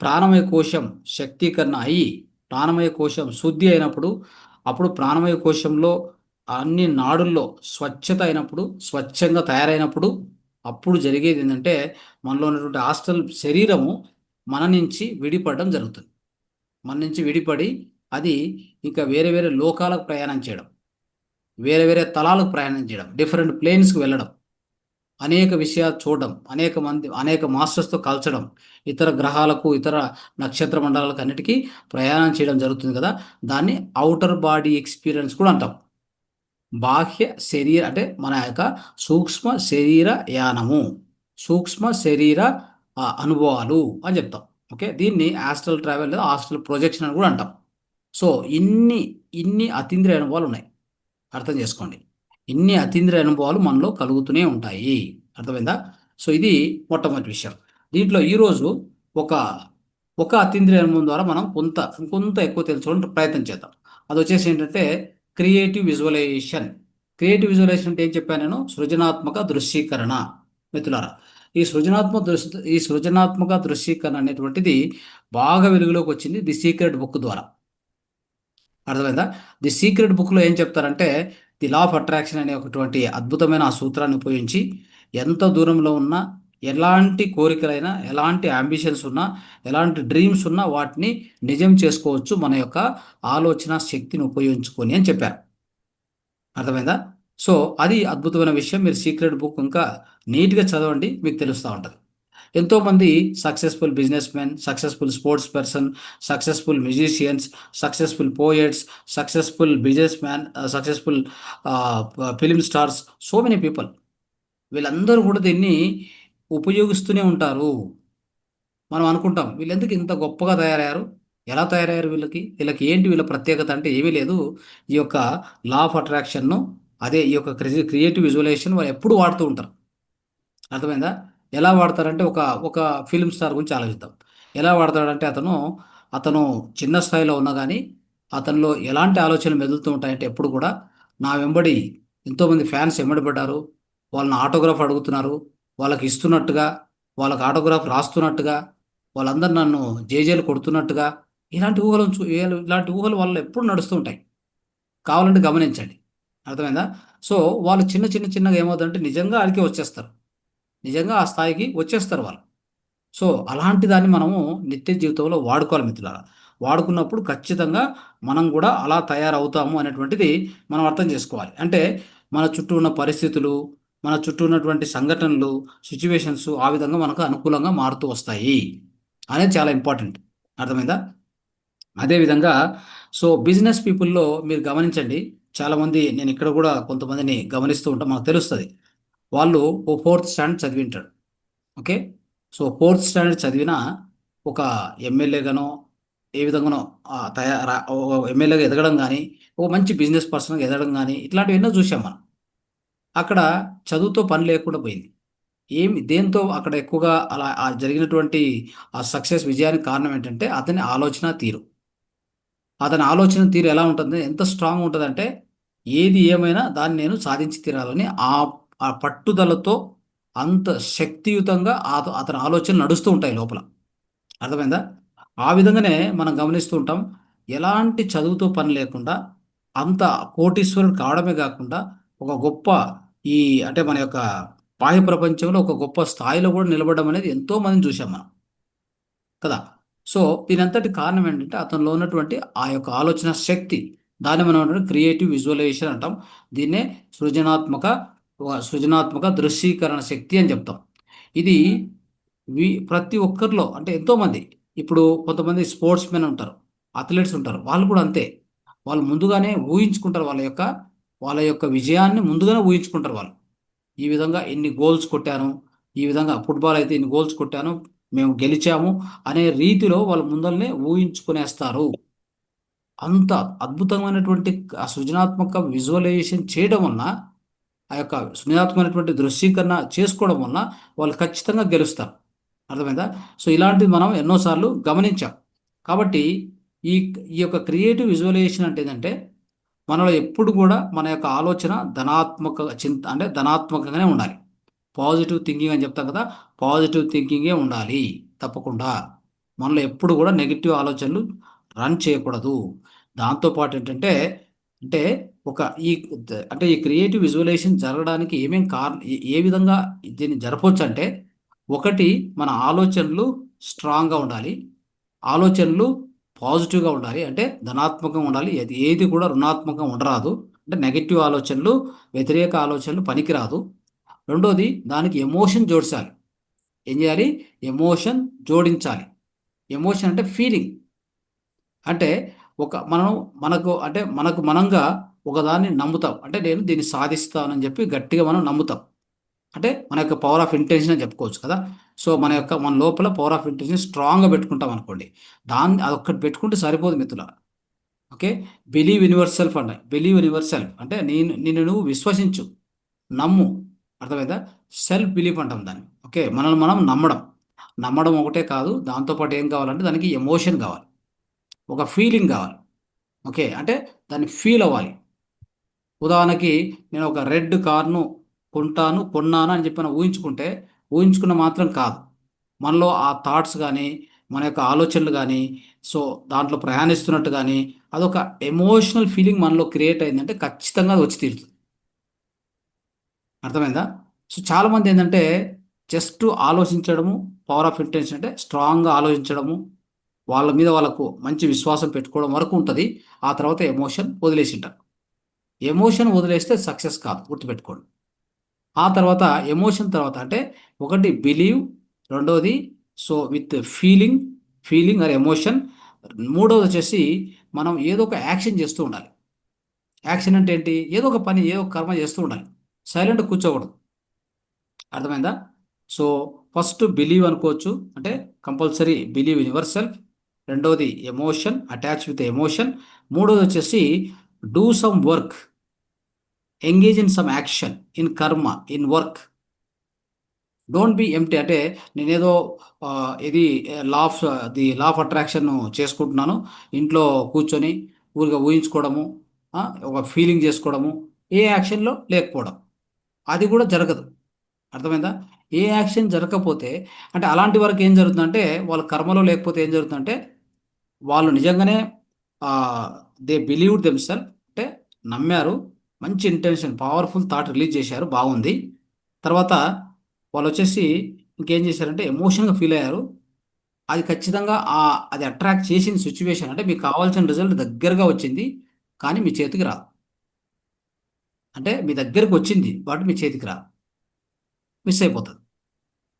ప్రాణమయ కోశం శక్తీకరణ అయ్యి ప్రాణమయ కోశం శుద్ధి అయినప్పుడు, అప్పుడు ప్రాణమయ కోశంలో అన్ని నాడుల్లో స్వచ్ఛత అయినప్పుడు, స్వచ్ఛంగా తయారైనప్పుడు అప్పుడు జరిగేది ఏంటంటే మనలో ఉన్నటువంటి ఆస్ట్రల్ శరీరము మన నుంచి విడిపడడం జరుగుతుంది. మన నుంచి విడిపడి అది ఇంకా వేరే వేరే లోకాలకు ప్రయాణం చేయడం, వేరే వేరే తలాలకు ప్రయాణం చేయడం, డిఫరెంట్ ప్లేన్స్కి వెళ్ళడం. అనేక విషయాలు చూడడం, అనేక మాస్టర్స్తో కలచడం, ఇతర గ్రహాలకు, ఇతర నక్షత్ర మండలాలకు అన్నిటికీ ప్రయాణం చేయడం జరుగుతుంది కదా! దాన్ని ఔటర్ బాడీ ఎక్స్పీరియన్స్ కూడా అంటాం. బాహ్య శరీర అంటే మన యొక్క సూక్ష్మ శరీర యానము, సూక్ష్మ శరీర అనుభవాలు అని చెప్తాం. ఓకే. దీన్ని ఆస్ట్రల్ ట్రావెల్ లేదా ఆస్ట్రల్ ప్రొజెక్షన్ అని కూడా అంటాం. సో, ఇన్ని ఇన్ని అతీంద్రియ అనుభవాలు ఉన్నాయి. అర్థం చేసుకోండి. ఇన్ని అతీంద్రియ అనుభవాలు మనలో కలుగుతూనే ఉంటాయి. అర్థమైందా? సో, ఇది మొట్టమొదటి విషయం. దీంట్లో ఈరోజు ఒక ఒక అతీంద్రియ అనుభవం ద్వారా మనం ఇంకొంత ఎక్కువ తెలుసుకోవడానికి ప్రయత్నం చేద్దాం. అదొచ్చేసి ఏంటంటే క్రియేటివ్ విజువలైజేషన్. క్రియేటివ్ విజువలైజేషన్ అంటే ఏం చెప్పాను నేను? సృజనాత్మక దృశ్యీకరణ. మిత్రులారా, ఈ సృజనాత్మక దృశ్యీకరణ అనేటువంటిది బాగా వెలుగులోకి వచ్చింది 'ది సీక్రెట్ బుక్' ద్వారా. అర్థమైందా? 'ది సీక్రెట్ బుక్'లో ఏం చెప్తారంటే, ది లా ఆఫ్ అట్రాక్షన్ అనేటువంటి అద్భుతమైన ఆ సూత్రాన్ని ఉపయోగించి ఎంత దూరంలో ఉన్నా, ఎలాంటి కోరికలైనా, ఎలాంటి యాంబిషన్స్ ఉన్నా, ఎలాంటి డ్రీమ్స్ ఉన్నా వాటిని నిజం చేసుకోవచ్చు మన యొక్క ఆలోచన శక్తిని ఉపయోగించుకొని అని చెప్పారు. అర్థమైందా? సో, అది అద్భుతమైన విషయం. మీరు సీక్రెట్ బుక్ ఇంకా నీట్‌గా చదవండి. మీకు తెలుస్తా ఉంటది. ఎంతోమంది successful business men, successful sports person, successful musicians, successful poets, successful business man, successful film stars, so many people. వీళ్ళందరూ కూడా దీన్ని ఉపయోగిస్తూనే ఉంటారు. మనం అనుకుంటాం వీళ్ళెందుకు ఇంత గొప్పగా తయారయ్యారు? ఎలా తయారయ్యారు వీళ్ళకి? వీళ్ళకి ఏంటి వీళ్ళ ప్రత్యేకత అంటే ఏమీ లేదు. ఈ యొక్క లా ఆఫ్ అట్రాక్షన్‌ను, అదే ఈ యొక్క క్రియేటివ్ విజువలైజేషన్ వాళ్ళు ఎప్పుడు వాడుతూ ఉంటారు. అర్థమైందా? ఎలా వాడతారంటే ఒక ఫిల్మ్ స్టార్ గురించి ఆలోచిద్దాం. ఎలా వాడతాడంటే అతను చిన్న స్థాయిలో ఉన్నా గానీ, అతనిలో ఎలాంటి ఆలోచనలు మెదులుతూ ఉంటాయంటే ఎప్పుడు కూడా, నా వెంబడి ఎంతోమంది ఫ్యాన్స్ ఎమ్మడి పడ్డారు. వాళ్ళని ఆటోగ్రాఫ్ అడుగుతున్నారు. వాళ్ళకి ఇస్తున్నట్టుగా, వాళ్ళకి ఆటోగ్రాఫ్ రాస్తున్నట్టుగా, వాళ్ళందరూ నన్ను జేజేలు కొడుతున్నట్టుగా, ఇలాంటి ఊహలు వాళ్ళలో ఎప్పుడు నడుస్తూ ఉంటాయి. కావాలంటే గమనించండి. అర్థమైందా? సో, వాళ్ళు చిన్నగా ఏమవుతదంటే నిజంగా ఆడికే వచ్చేస్తారు. నిజంగా ఆ స్థాయికి వచ్చేస్తారు వాళ్ళు. సో, అలాంటి దాన్ని మనము నిత్య జీవితంలో వాడుకోవాలి మిత్రులారా. వాడుకున్నప్పుడు ఖచ్చితంగా మనం గూడా అలా తయారవుతాము అనేటువంటిది మనం అర్థం చేసుకోవాలి. అంటే మన చుట్టూ ఉన్న పరిస్థితులు, మన చుట్టూ ఉన్నటువంటి సంఘటనలు, సిట్యుయేషన్స్ ఆ విధంగా మనకు అనుకూలంగా మారుతూ వస్తాయి. అనేది చాలా ఇంపార్టెంట్. అర్థమైందా? అదే విధంగా సో, బిజినెస్ పీపుల్‌లో మీరు గమనించండి. చాలామంది నేను ఇక్కడ గూడా కొంతమందిని గమనిస్తూ ఉంటాం. మనకు తెలుస్తది. వాళ్ళు ఓ ఫోర్త్ స్టాండర్డ్ చదివింటాడు. ఓకే. సో, ఫోర్త్ స్టాండర్డ్ చదివినా ఒక ఎమ్మెల్యేగానో, ఏ విధంగానో ఓ ఎమ్మెల్యేగా ఎదగడం గానీ, ఓ మంచి బిజినెస్ పర్సన్‌గా ఎదగడం గానీ, ఇట్లాంటివి ఎన్నో చూసాం మనం. అక్కడ చదువుతో పని లేకుండా పోయింది. దేంతో అక్కడ ఎక్కువగా అలా జరిగినటువంటి ఆ సక్సెస్ విజయానికి కారణం ఏంటంటే, అతని ఆలోచన తీరు. అతని ఆలోచన తీరు ఎలా ఉంటుంది? ఎంత స్ట్రాంగ్ ఉంటదంటే, ఏది ఏమైనా దాన్ని నేను సాధించి తీరాలని ఆ పట్టుదలతో అంత శక్తియుతంగా అతని ఆలోచనలు నడుస్తూ ఉంటాయి లోపల. అర్థమైందా? ఆ విధంగానే మనం గమనిస్తూ ఉంటాం. ఎలాంటి చదువుతో పని లేకుండా, అంత కోటీశ్వరుడు కావడమే గాకుండా, ఒక గొప్ప ఈ అంటే మన యొక్క బాహ్య ప్రపంచంలో ఒక గొప్ప స్థాయిలో గూడా నిలబడడం అనేది ఎంతో మందిని చూసాం మనం. కదా! సో, దీనంతటి కారణం ఏంటంటే, అతనిలో ఉన్నటువంటి ఆ యొక్క ఆలోచన శక్తి. దాన్ని మనం క్రియేటివ్ విజువలైజేషన్ అంటాం. దీన్నే సృజనాత్మక సృజనాత్మక దృశ్యీకరణ శక్తి అని చెప్తాం. ఇది ప్రతి ఒక్కరిలో అంటే ఎంతోమంది ఇప్పుడు కొంతమంది స్పోర్ట్స్ మెన్ ఉంటారు. అథ్లెట్స్ ఉంటారు. వాళ్ళు కూడా అంతే. వాళ్ళు ముందుగానే ఊహించుకుంటారు. వాళ్ళ యొక్క విజయాన్ని ముందుగానే ఊహించుకుంటారు వాళ్ళు. ఈ విధంగా ఇన్ని గోల్స్ కొట్టాను. ఈ విధంగా ఫుట్‌బాల్ అయితే ఇన్ని గోల్స్ కొట్టాను. మేము గెలిచాము అనే రీతిలో వాళ్ళు ముందలనే ఊహించుకునేస్తారు. అంత అద్భుతమైనటువంటి సృజనాత్మక విజువలైజేషన్ చేయడం వలన, ఆ యొక్క సృజనాత్మకమైనటువంటి దృశ్యీకరణ చేసుకోవడం వలన వాళ్ళు ఖచ్చితంగా గెలుస్తారు. అర్థమైందా? సో, ఇలాంటివి మనం ఎన్నో సార్లు గమనించాం. కాబట్టి ఈ ఈ యొక్క క్రియేటివ్ విజువలైజేషన్ అంటే ఏందంటే, మనలో ఎప్పుడు గూడా మన యొక్క ఆలోచన అంటే ధనాత్మకంగానే ఉండాలి. పాజిటివ్ థింకింగ్ అని చెప్తాం కదా! పాజిటివ్ థింకింగే ఉండాలి తప్పకుండా. మనలో ఎప్పుడు గూడా నెగెటివ్ ఆలోచనలు రన్ చేయకూడదు. దాంతో పాటు ఏంటంటే, అంటే ఒక ఈ అంటే ఈ క్రియేటివ్ విజువలైజేషన్ జరగడానికి ఏ విధంగా దీన్ని జరపొచ్చంటే, ఒకటి మన ఆలోచనలు స్ట్రాంగ్‌గా ఉండాలి. ఆలోచనలు పాజిటివ్‌గా ఉండాలి. అంటే ధనాత్మకంగా ఉండాలి. ఏది కూడా రుణాత్మకంగా ఉండరాదు. అంటే నెగెటివ్ ఆలోచనలు, వ్యతిరేక ఆలోచనలు పనికిరాదు. రెండోది దానికి ఎమోషన్ జోడించాలి. ఏం చేయాలి? ఎమోషన్ జోడించాలి. ఎమోషన్ అంటే ఫీలింగ్. అంటే మనం మనకు అంటే మనకు మనంగా ఒకదాన్ని నమ్ముతాం. అంటే నేను దీన్ని సాధిస్తానని చెప్పి గట్టిగా మనం నమ్ముతాం. అంటే మన యొక్క పవర్ ఆఫ్ ఇంటెన్షన్ అని చెప్పుకోవచ్చు కదా! సో, మన లోపల పవర్ ఆఫ్ ఇంటెన్షన్ స్ట్రాంగ్‌గా పెట్టుకుంటాం అనుకోండి. అదొక్కటి పెట్టుకుంటే సరిపోదు మిత్రులారా. Okay. Believe in your self అంట. బిలీవ్ ఇన్ యువర్ సెల్ఫ్ అంటే నిన్ను నువ్వు విశ్వసించు. నమ్ము. అర్థమైందా? సెల్ఫ్ బిలీఫ్ అంటాం దాన్ని. ఓకే. మనల్ని మనం నమ్మడం. నమ్మడం ఒకటే కాదు. దాంతో పాటు ఏం కావాలంటే దానికి ఎమోషన్ కావాలి. ఒక ఫీలింగ్ కావాలి. ఓకే. అంటే దాన్ని ఫీల్ అవ్వాలి. ఉదాహరణకి నేను ఒక రెడ్ కార్‌ను కొంటాను, కొన్నాను అని చెప్పి మనం ఊహించుకుంటే, ఊహించుకున్న మాత్రం కాదు. మనలో ఆ థాట్స్ గానీ, మన యొక్క ఆలోచనలు గానీ, సో, దాంట్లో ప్రయాణిస్తున్నట్టు గానీ, అదొక ఎమోషనల్ ఫీలింగ్ మనలో క్రియేట్ అయిందంటే ఖచ్చితంగా అది వచ్చి తీరుతుంది. అర్థమైందా? సో, చాలామందేందంటే జస్ట్ ఆలోచించడము, పవర్ ఆఫ్ ఇంటెన్షన్ అంటే స్ట్రాంగ్‌గా ఆలోచించడము, వాళ్ళ మీద వాళ్ళకు మంచి విశ్వాసం పెట్టుకోవడం వరకు ఉంటది. ఆ తర్వాత ఎమోషన్ వదిలేసింటారు. ఎమోషన్ వదిలేస్తే సక్సెస్ కాదు గుర్తుపెట్టుకోండి. ఆ తర్వాత ఎమోషన్ తర్వాత అంటే ఒకటి బిలీవ్, రెండోది so with feeling, feeling or emotion. మూడోదొచ్చేసి మనం ఏదో ఒక యాక్షన్ చేస్తూ ఉండాలి. యాక్షన్ అంటే ఏంటి? ఏదో ఒక పని, ఏదో ఒక కర్మ చేస్తూ ఉండాలి. సైలెంట్‌గా కూర్చోకూడదు. అర్థమైందా? సో, ఫస్ట్ బిలీవ్ అనుకోవచ్చు. అంటే compulsory believe in yourself. రెండోది ఎమోషన్, అటాచ్ విత్ ఎమోషన్. మూడోదొచ్చేసి do some work. Engage in some action, in karma, in work. Don't be empty అంటే నేనేదో ఇది లా ఆఫ్ అట్రాక్షన్ చేసుకుంటున్నాను. ఇంట్లో కూర్చొని ఊరికే ఊహించుకోవడము, ఒక ఫీలింగ్ చేసుకోవడము, ఏ యాక్షన్‌లో లేకపోవడం. అది కూడా జరగదు. అర్థమైందా? ఏ యాక్షన్ జరగకపోతే అంటే అలాంటి వరకు ఏం జరుగుతుందంటే, వాళ్ళ కర్మలో లేకపోతే ఏం జరుగుతుందంటే, వాళ్ళు నిజంగానే ఆహ్, దే బిలీవ్డ్ దెమ్‌సెల్ఫ్ అంటే నమ్మారు. మంచి ఇంటెన్షన్, పవర్‌ఫుల్ థాట్ రిలీజ్ చేశారు. బాగుంది. తర్వాత వాళ్ళొచ్చేసి ఇంకేం చేశారంటే ఎమోషన్‌గా ఫీల్ అయ్యారు. అది ఖచ్చితంగా అది అట్రాక్ట్ చేసిన సిట్యుయేషన్ అంటే మీకు కావాల్సిన రిజల్ట్ దగ్గరగా వచ్చింది. కానీ మీ చేతికి రాదు. అంటే మీ దగ్గరకొచ్చింది. బట్ మీ చేతికి రాదు. మిస్ అయిపోతది.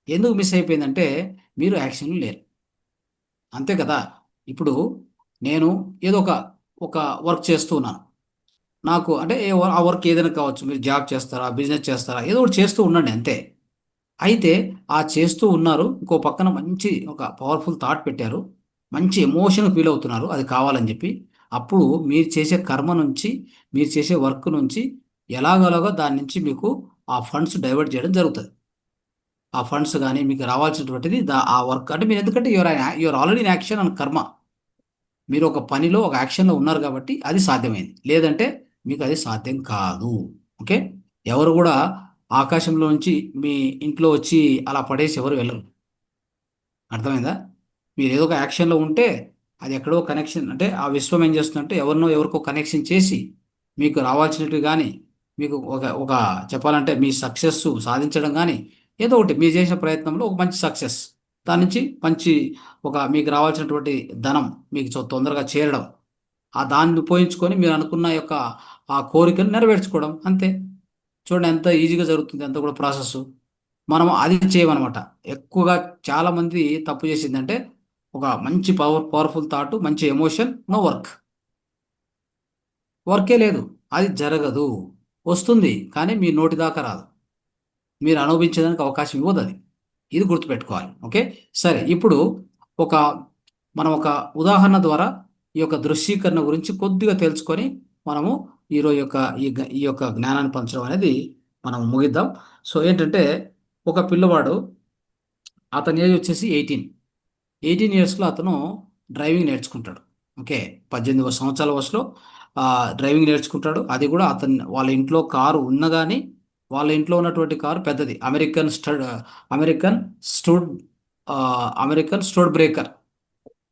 ఎందుకు మిస్ అయిపోయిందంటే మీరు యాక్షన్‌లో లేరు. అంతే కదా! ఇప్పుడు నేను ఏదో ఒక వర్క్ చేస్తూ ఉన్నాను. నాకు అంటే ఆ వర్క్ ఏదైనా కావచ్చు. మీరు జాబ్ చేస్తారా? బిజినెస్ చేస్తారా? ఏదో ఒకటి చేస్తూ ఉండండి అంతే. అయితే ఆ చేస్తూ ఉన్నారు. ఇంకో పక్కన మంచి ఒక పవర్‌ఫుల్ థాట్ పెట్టారు. మంచి ఎమోషన్ ఫీల్ అవుతున్నారు. అది కావాలని జెప్పి. అప్పుడు మీరు చేసే కర్మ నుంచి, మీరు చేసే వర్క్ నుంచి ఎలాగోలాగా దాని నుంచి మీకు ఆ ఫండ్స్ డైవర్ట్ చేయడం జరుగుతది. ఆ ఫండ్స్ గాని మీకు రావాల్సినటువంటిది ఆ వర్క్ అంటే మీరు ఎందుకంటే you are already in action and karma. మీరు ఒక పనిలో, ఒక యాక్షన్‌లో ఉన్నారు గాబట్టి అది సాధ్యమైంది. లేదంటే మీకది సాధ్యం కాదు. ఓకే. ఎవరు గూడా ఆకాశంలో నుంచి మీ ఇంట్లో వచ్చి అలా పడేసి ఎవరు వెళ్ళరు. అర్థమైందా? మీరేదో ఒక యాక్షన్‌లో ఉంటే అది ఎక్కడో కనెక్షన్ అంటే ఆ విశ్వం ఏం చేస్తుందంటే ఎవరినో ఎవరికో కనెక్షన్ చేసి మీకు రావాల్సినటివి గాని, మీకు ఒక ఒక చెప్పాలంటే మీ సక్సెస్సు సాధించడం గాని, ఏదో ఒకటి మీరు చేసిన ప్రయత్నంలో ఒక మంచి సక్సెస్. దాని నుంచి మంచి మీకు రావాల్సినటువంటి ధనం మీకు తొందరగా చేరడం. దాన్ని ఉపయోగించుకొని మీరు అనుకున్న ఆ కోరికను నెరవేర్చుకోవడం అంతే. చూడండి ఎంత ఈజీగా జరుగుతుంది అంతా కూడా ప్రాసెస్సు. మనం అది చేయమనమాట. ఎక్కువగా చాలామంది తప్పు చేసిందంటే ఒక మంచి పవర్‌ఫుల్ థాట్, మంచి ఎమోషన్, నో వర్క్. వర్కే లేదు. అది జరగదు. వస్తుంది. కానీ మీ నోటి దాకా రాదు. మీరు అనుభవించేదానికి అవకాశం ఇవ్వదది. ఇది గుర్తుపెట్టుకోవాలి. ఓకే. సరే ఇప్పుడు ఒక ఒక ఉదాహరణ ద్వారా ఈ యొక్క దృశ్యీకరణ గురించి కొద్దిగా తెలుసుకొని మనము ఈరోజు యొక్క ఈ యొక్క జ్ఞానాన్ని పంచడం అనేది మనం ముగిద్దాం. సో, ఏంటంటే ఒక పిల్లవాడు అతని ఏజ్ వచ్చేసి 18. 18 ఇయర్స్‌లో అతను డ్రైవింగ్ నేర్చుకుంటాడు. ఓకే. 18 సంవత్సరాల వయసులో డ్రైవింగ్ నేర్చుకుంటాడు. అది కూడా వాళ్ళ ఇంట్లో కారు ఉన్న గాని, వాళ్ళ ఇంట్లో ఉన్నటువంటి కారు పెద్దది. అమెరికన్ స్టూడ్ American Studebaker.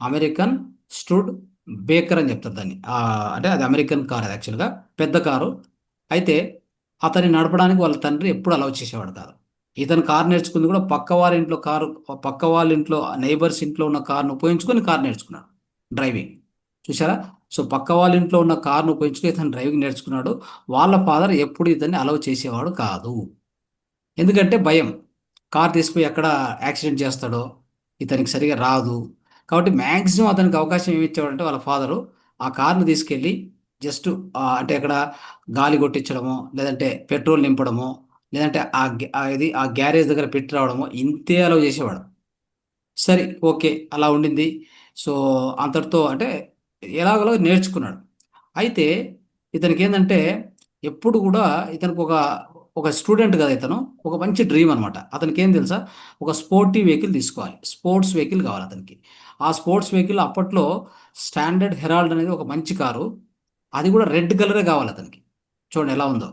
American Studebaker అని చెప్తారు దాన్ని. అంటే అది అమెరికన్ కార్ అది యాక్చువల్‌గా. పెద్ద కారు. అయితే అతన్ని నడపడానికి వాళ్ళ తండ్రి ఎప్పుడు అలౌ చేసేవాడు కాదు. ఇతను కారు నేర్చుకుంది కూడా పక్క వాళ్ళ ఇంట్లో నైబర్స్ ఇంట్లో ఉన్న కారుని ఉపయోగించుకొని కారు నేర్చుకున్నాడు డ్రైవింగ్. చూసారా? సో, పక్క వాళ్ళ ఇంట్లో ఉన్న కారుని ఉపయోగించుకొని ఇతను డ్రైవింగ్ నేర్చుకున్నాడు. వాళ్ళ ఫాదర్ ఎప్పుడు ఇతన్ని అలౌ చేసేవాడు కాదు. ఎందుకంటే భయం. కార్ తీసుకుపోయి ఎక్కడ యాక్సిడెంట్ చేస్తాడో, ఇతనికి సరిగ్గా రాదు. కాబట్టి మ్యాక్సిమం అతనికి అవకాశం ఏమి ఇచ్చేవాడంటే వాళ్ళ ఫాదరు, ఆ కార్‌ని తీసుకెళ్ళి జస్ట్ అంటే అక్కడ గాలి కొట్టించడమో, లేదంటే పెట్రోల్ నింపడమో, లేదంటే ఆ గ్యారేజ్ దగ్గర పెట్టి రావడమో ఇంతే అలౌ చేసేవాడు. సరే. ఓకే. అలా ఉండింది. సో, అంతటితో అంటే ఎలాగోలా నేర్చుకున్నాడు. అయితే ఇతనికేందంటే ఎప్పుడు గూడా ఇతనికొక ఒక స్టూడెంట్ గదా ఇతను. ఒక మంచి డ్రీమ్ అనమాట. అతనికేం తెలుసా? ఒక స్పోర్టీ వెహికల్ తీసుకోవాలి. స్పోర్ట్స్ వెహికల్ కావాలతనికి. ఆ స్పోర్ట్స్ వెహికల్ అప్పట్లో స్టాండర్డ్ హెరాల్డ్ అనేది ఒక మంచి కారు. అది గూడా రెడ్ కలరే కావాలతనికి. చూడండి ఎలా ఉందో.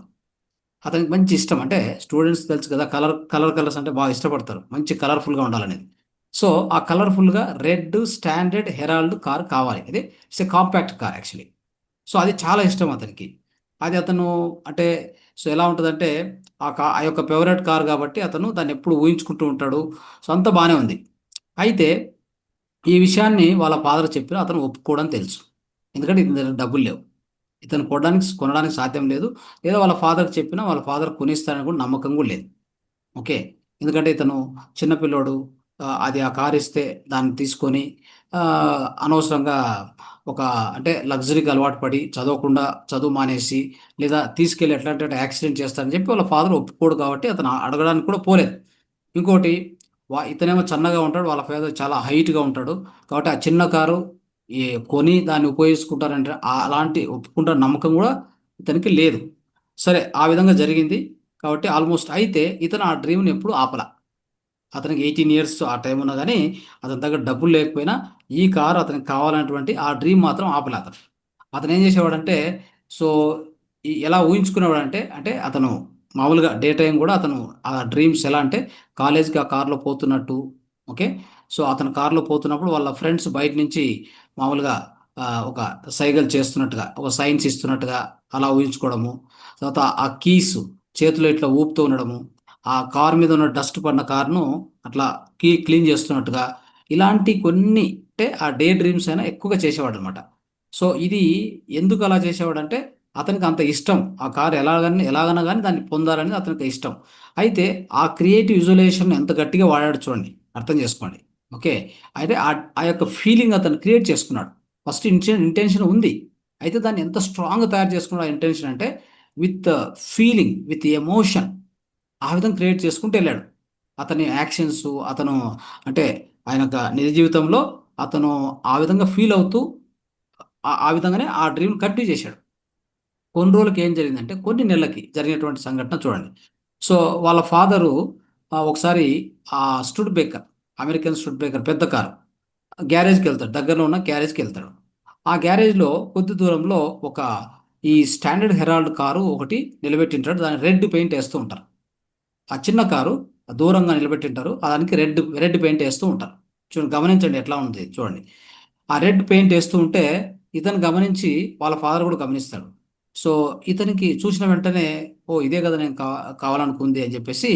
అతనికి మంచి ఇష్టం. అంటే స్టూడెంట్స్ తెలుసు కదా! కలర్స్ అంటే బాగా ఇష్టపడతారు. మంచి కలర్‌ఫుల్‌గా ఉండాలనేది. సో, ఆ కలర్‌ఫుల్‌గా రెడ్ స్టాండర్డ్ హెరాల్డ్ కార్ కావాలి. అది it's a compact car actually. So, అది చాలా ఇష్టం అతనికి. అది అతను అంటే సో, ఎలా ఉంటదంటే ఆ యొక్క ఫేవరెట్ కార్ గాబట్టి అతను దాన్నెప్పుడు ఊహించుకుంటూ ఉంటాడు. సో, అంతా బానే ఉంది. అయితే ఈ విషయాన్ని వాళ్ళ ఫాదర్ చెప్పినా అతను ఒప్పుకోడని తెలుసు. ఎందుకంటే ఇతని దగ్గర డబ్బులు లేవు. ఇతను కొనడానికి సాధ్యం లేదు. లేదా వాళ్ళ ఫాదర్‌కి చెప్పినా వాళ్ళ ఫాదర్ కొనిస్తాడని కూడా నమ్మకం కూడా లేదు. ఓకే. ఎందుకంటే ఇతను చిన్న పిల్లోడు. అది ఆ కారిస్తే దాన్ని తీసుకొని అనవసరంగా ఒక అంటే లగ్జరీకి అలవాటు పడి చదవకుండా చదువు మానేసి లేదా తీసుకెళ్ళి ఎట్లంటే అట్లా యాక్సిడెంట్ చేస్తాడని చెప్పి వాళ్ళ ఫాదర్ ఒప్పుకోడు కాబట్టి అతను అడగడానికి కూడా పోలేదు. ఇంకోటి ఇతనేమో సన్నగా ఉంటాడు. వాళ్ళ ఫాదర్ చాలా హైట్‌గా ఉంటాడు. కాబట్టి ఆ చిన్న కారు ఈ కొని దాన్ని ఉపయోగించుకుంటారంటే అలాంటి ఒప్పుకుంటారు నమ్మకం కూడా ఇతనికి లేదు. సరే ఆ విధంగా జరిగింది. కాబట్టి ఆల్‌మోస్ట్ అయితే ఇతను ఆ డ్రీమ్‌ని ఎప్పుడు ఆపల. అతనికి 18 ఇయర్స్ ఆ టైం ఉన్నా గానీ, అతని దగ్గర డబ్బులు లేకపోయినా, ఈ కారు అతనికి కావాలన్నటువంటి ఆ డ్రీమ్ మాత్రం ఆపలే అతను. అతనేం జేసేవాడంటే, సో, ఎలా ఊహించుకునేవాడంటే, అంటే అతను మామూలుగా డే టైమ్ గూడా అతను ఆ డ్రీమ్స్ ఎలా అంటే, కాలేజ్‌కి ఆ కార్‌లో పోతున్నట్టు, ఓకే. సో, అతను కార్‌లో పోతున్నప్పుడు వాళ్ళ ఫ్రెండ్స్ బయట నుంచి మామూలుగా ఒక సైగలు చేస్తున్నట్టుగా, ఒక సైన్స్ ఇస్తున్నట్టుగా అలా ఊహించుకోవడము. తర్వాత ఆ కీస్ చేతిలో ఇట్లా ఊపుతూ ఉండడము. ఆ కారు మీద ఉన్న డస్ట్ పడిన కార్‌ను అట్లా క్లీన్ చేస్తున్నట్టుగా, ఇలాంటి కొన్ని అంటే ఆ డే డ్రీమ్స్ అయినా ఎక్కువగా చేసేవాడనమాట. సో, ఇది ఎందుకు అలా చేసేవాడంటే, అతనికి అంత ఇష్టం. ఆ కారు ఎలాగైనా గాని దాన్ని పొందాలనేది అతనికి ఇష్టం. అయితే ఆ క్రియేటివ్ విజువలైజేషన్ ఎంత గట్టిగా వాడాడో చూడండి. అర్థం చేసుకోండి. ఓకే. అయితే ఆ యొక్క ఫీలింగ్ అతను క్రియేట్ చేసుకున్నాడు. ఫస్ట్ ఇంటెన్షన్ ఉంది. అయితే దాన్ని ఎంత స్ట్రాంగ్‌గా తయారు చేసుకున్నాడు ఆ ఇంటెన్షన్ అంటే, విత్ ఫీలింగ్, విత్ ఎమోషన్. ఆ విధంగా క్రియేట్ చేసుకుంటూ ఎళ్ళాడు. అతని యాక్షన్సు, అతను అంటే ఆయన యొక్క నిజ జీవితంలో అతను ఆ విధంగా ఫీల్ అవుతూ ఆ విధంగానే ఆ డ్రీమ్ కంటిన్యూ చేశాడు. కొన్ని రోజులకి ఏం జరిగిందంటే, కొన్ని నెలలకి జరిగినటువంటి సంఘటన చూడండి. సో, వాళ్ళ ఫాదరు ఒకసారి stood breaker, American stood breaker పెద్ద కారు. గ్యారేజ్‌కెళ్తాడు. దగ్గరలో ఉన్న గ్యారేజ్‌కెళ్తాడు. ఆ గ్యారేజ్‌లో కొద్ది దూరంలో ఒక ఈ స్టాండర్డ్ హెరాల్డ్ కారు ఒకటి నిలబెట్టింటాడు. దాన్ని రెడ్ పెయింట్ ఏస్తూ ఉంటారు. ఆ చిన్న కారు దూరంగా నిలబెట్టింటారు. దానికి రెడ్ పెయింట్ ఏస్తూ ఉంటారు. చూడండి గమనించండి ఎట్లా ఉంది చూడండి. ఆ రెడ్ పెయింట్ ఏస్తూ ఉంటే ఇతను గమనించి వాళ్ళ ఫాదర్ కూడా గమనిస్తాడు. సో, ఇతనికి చూసిన వెంటనే ఓహ్! ఇదే గదా! నేను కావాలనుకుంది అని జెప్పేసి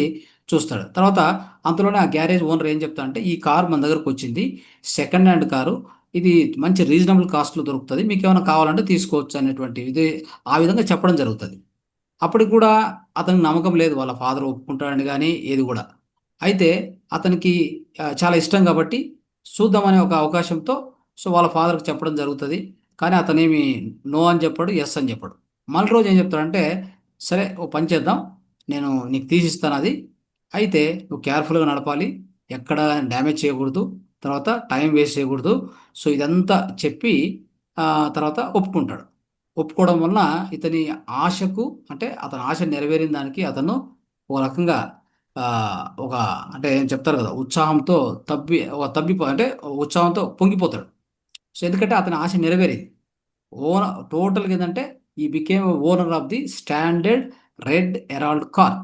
చూస్తాడు. తర్వాత అంతలోనే ఆ గ్యారేజ్ ఓనర్ ఏం చెప్తాడంటే, "ఈ కార్ మన దగ్గరకొచ్చింది. Second hand car. ఇది మంచి రీజనబుల్ కాస్ట్‌లో దొరుకుతది. మీకేమైనా కావాలంటే తీసుకోవచ్చు" అనేటువంటి ఇది ఆ విధంగా చెప్పడం జరుగుతది. అప్పటికి కూడా అతనికి నమ్మకం లేదు. వాళ్ళ ఫాదర్ ఒప్పుకుంటాడని గాని, ఏది గూడా. అయితే అతనికి చాలా ఇష్టం గాబట్టి, చూద్దామనే ఒక అవకాశంతో సో, వాళ్ళ ఫాదర్‌కి చెప్పడం జరుగుతది. కానీ అతనేమి నో అని చెప్పడు. యెస్ అని చెప్పడు. మళ్ళీ రోజు ఏం చెప్తాడంటే, "సరే ఓ పని చేద్దాం. నేను నీకు తీసిస్తానది. అయితే నువ్వు కేర్‌ఫుల్‌గా నడపాలి. ఎక్కడ డ్యామేజ్ చేయకూడదు. తర్వాత టైం వేస్ట్ చేయకూడదు." సో, ఇదంతా చెప్పి తర్వాత ఒప్పుకుంటాడు. ఒప్పుకోవడం వలన ఇతని ఆశకు అంటే అతని ఆశ నెరవేరిన దానికి అతను ఒక రకంగా ఒక అంటే ఏం చెప్తారు కదా! ఉత్సాహంతో అంటే ఉత్సాహంతో పొంగిపోతాడు. సో, ఎందుకంటే అతని ఆశ నెరవేరింది. టోటల్‌గా ఏందంటే ఈ became owner of the Standard red Herald car.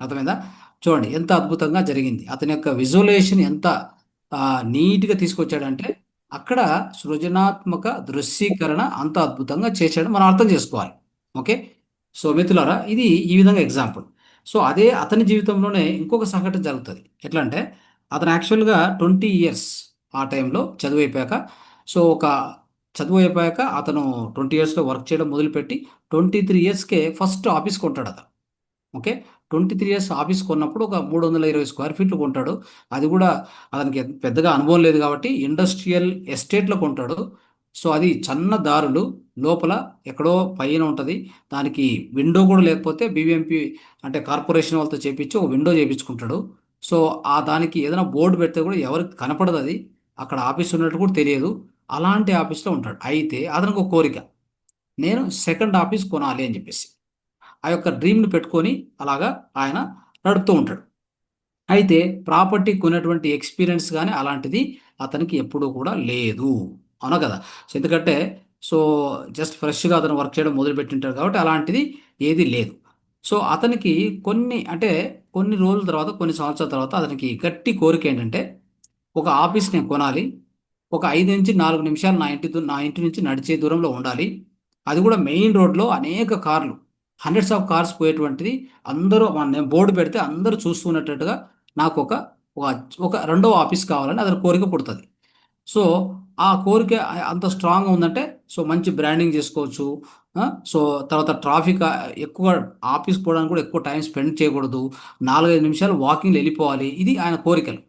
అర్థమైందా? చూడండి ఎంత అద్భుతంగా జరిగింది. అతని యొక్క విజువలైజేషన్ ఎంత నీట్‌గా తీసుకొచ్చాడంటే, అక్కడ సృజనాత్మక దృశ్యీకరణ అంత అద్భుతంగా చేశాడు. మనం అర్థం చేసుకోవాలి. ఓకే. సో, మిత్రులారా ఇది ఈ విధంగా ఎగ్జాంపుల్. సో, అదే అతని జీవితంలోనే ఇంకొక సంఘటన జరుగుతది. ఎట్లా అంటే, అతను యాక్చువల్‌గా 20 ఇయర్స్ ఆ టైంలో చదువయిపోయాక సో, చదువయిపోయాక అతను 20 ఇయర్స్‌లో వర్క్ చేయడం మొదలుపెట్టి 23 ఇయర్స్‌కే ఫస్ట్ ఆఫీస్ కొంటాడతను. ఓకే. 23 ఇయర్స్ ఆఫీస్ కొన్నప్పుడు ఒక 320 స్క్వేర్ ఫీట్లు కొంటాడు. అది కూడా అతనికి పెద్దగా అనుభవం లేదు కాబట్టి ఇండస్ట్రియల్ ఎస్టేట్లో కొంటాడు. సో అది సన్న దారులు, లోపల ఎక్కడో పైన ఉంటుంది. దానికి విండో కూడా లేకపోతే బీబీఎంపీ అంటే కార్పొరేషన్ వాళ్ళతో చేపించి ఒక విండో చేపించుకుంటాడు. సో ఆ దానికి ఏదైనా బోర్డు పెడితే కూడా ఎవరికి కనపడదు, అది అక్కడ ఆఫీస్ ఉన్నట్టు కూడా తెలియదు. అలాంటి ఆఫీస్లో ఉంటాడు. అయితే అతనికి ఒక కోరిక, నేను సెకండ్ ఆఫీస్ కొనాలి అని చెప్పేసి ఆ యొక్క డ్రీమ్‌ని పెట్టుకొని అలాగా ఆయన నడుపుతూ ఉంటాడు. అయితే ప్రాపర్టీ కొనేటువంటి ఎక్స్‌పీరియన్స్ గాని అలాంటిది అతనికి ఎప్పుడూ కూడా లేదు. అవునా కదా! సో, ఎందుకంటే సో, జస్ట్ ఫ్రెష్‌గా అతను వర్క్ చేయడం మొదలుపెట్టింటాడు కాబట్టి అలాంటిది ఏది లేదు. సో, అతనికి అంటే కొన్ని రోజుల తర్వాత, కొన్ని సంవత్సరాల తర్వాత అతనికి గట్టి కోరికేంటంటే ఒక ఆఫీస్ నేను కొనాలి. ఒక 5-4 నిమిషాలు నా ఇంటి నుంచి నడిచే దూరంలో ఉండాలి. అది కూడా మెయిన్ రోడ్‌లో అనేక కార్లు, హండ్రెడ్స్ ఆఫ్ కార్స్ పోయేటువంటిది. అందరూ నేను బోర్డ్ పెడితే అందరూ చూస్తున్నట్టుగా నాకొక ఒక ఒక రెండో ఆఫీస్ కావాలని అతని కోరిక పుడతది. సో, ఆ కోరిక అంత స్ట్రాంగ్‌గా ఉందంటే సో, మంచి బ్రాండింగ్ చేసుకోవచ్చు. సో, తర్వాత ఎక్కువ ఆఫీస్‌కి పోవడానికి కూడా ఎక్కువ టైం స్పెండ్ చేయకూడదు. 4, 5 నిమిషాలు వాకింగ్‌లో ఎళ్ళిపోవాలి. ఇది ఆయన కోరికలు.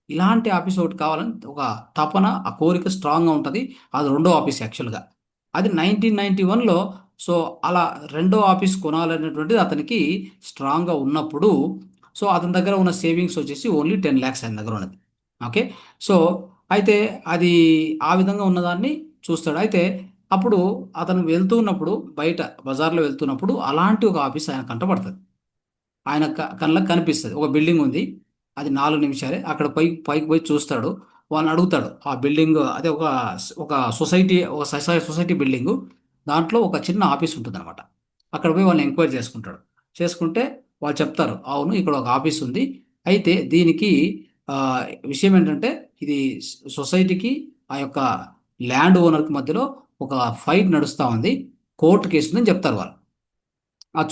ఇలాంటి ఆఫీస్ ఒకటి కావాలని ఒక తపన, ఆ కోరిక స్ట్రాంగ్‌గా ఉంటది. అది రెండో ఆఫీస్ యాక్చువల్‌గా. అది 1991లో సో, అలా రెండో ఆఫీస్ కొనాలనేటువంటిది అతనికి స్ట్రాంగ్‌గా ఉన్నప్పుడు, సో, అతని దగ్గర ఉన్న సేవింగ్స్ వచ్చేసి ఓన్లీ 10,00,000 ఆయన దగ్గర ఉన్నది. ఓకే. సో, అయితే అది ఆ విధంగా ఉన్నదాన్ని చూస్తాడు. అయితే అప్పుడు అతను వెళ్తూ ఉన్నప్పుడు బయట బజార్‌లో వెళ్తున్నప్పుడు అలాంటి ఒక ఆఫీస్ ఆయన కంటపడతది. ఆయన కళ్ళకి కనిపిస్తది. ఒక బిల్డింగ్ ఉంది. అది 4 నిమిషాలే. అక్కడ పైకి పోయి చూస్తాడు. వాళ్ళని అడుగుతాడు. ఆ బిల్డింగ్ అదే ఒక సొసైటీ బిల్డింగు. దాంట్లో ఒక చిన్న ఆఫీస్ ఉంటుందన్నమాట. అక్కడ పోయి వాళ్ళని ఎంక్వైరీ చేసుకుంటాడు. చేసుకుంటే వాళ్ళు చెప్తారు. అవును, ఇక్కడ ఒక ఆఫీస్ ఉంది. అయితే దీనికి ఆహ్, విషయం ఏంటంటే ఇది సొసైటీకి ఆ యొక్క ల్యాండ్ ఓనర్‌కి మధ్యలో ఒక ఫైట్ నడుస్తా ఉంది. కోర్ట్ కేస్ ఉందని చెప్తారు వాళ్ళు.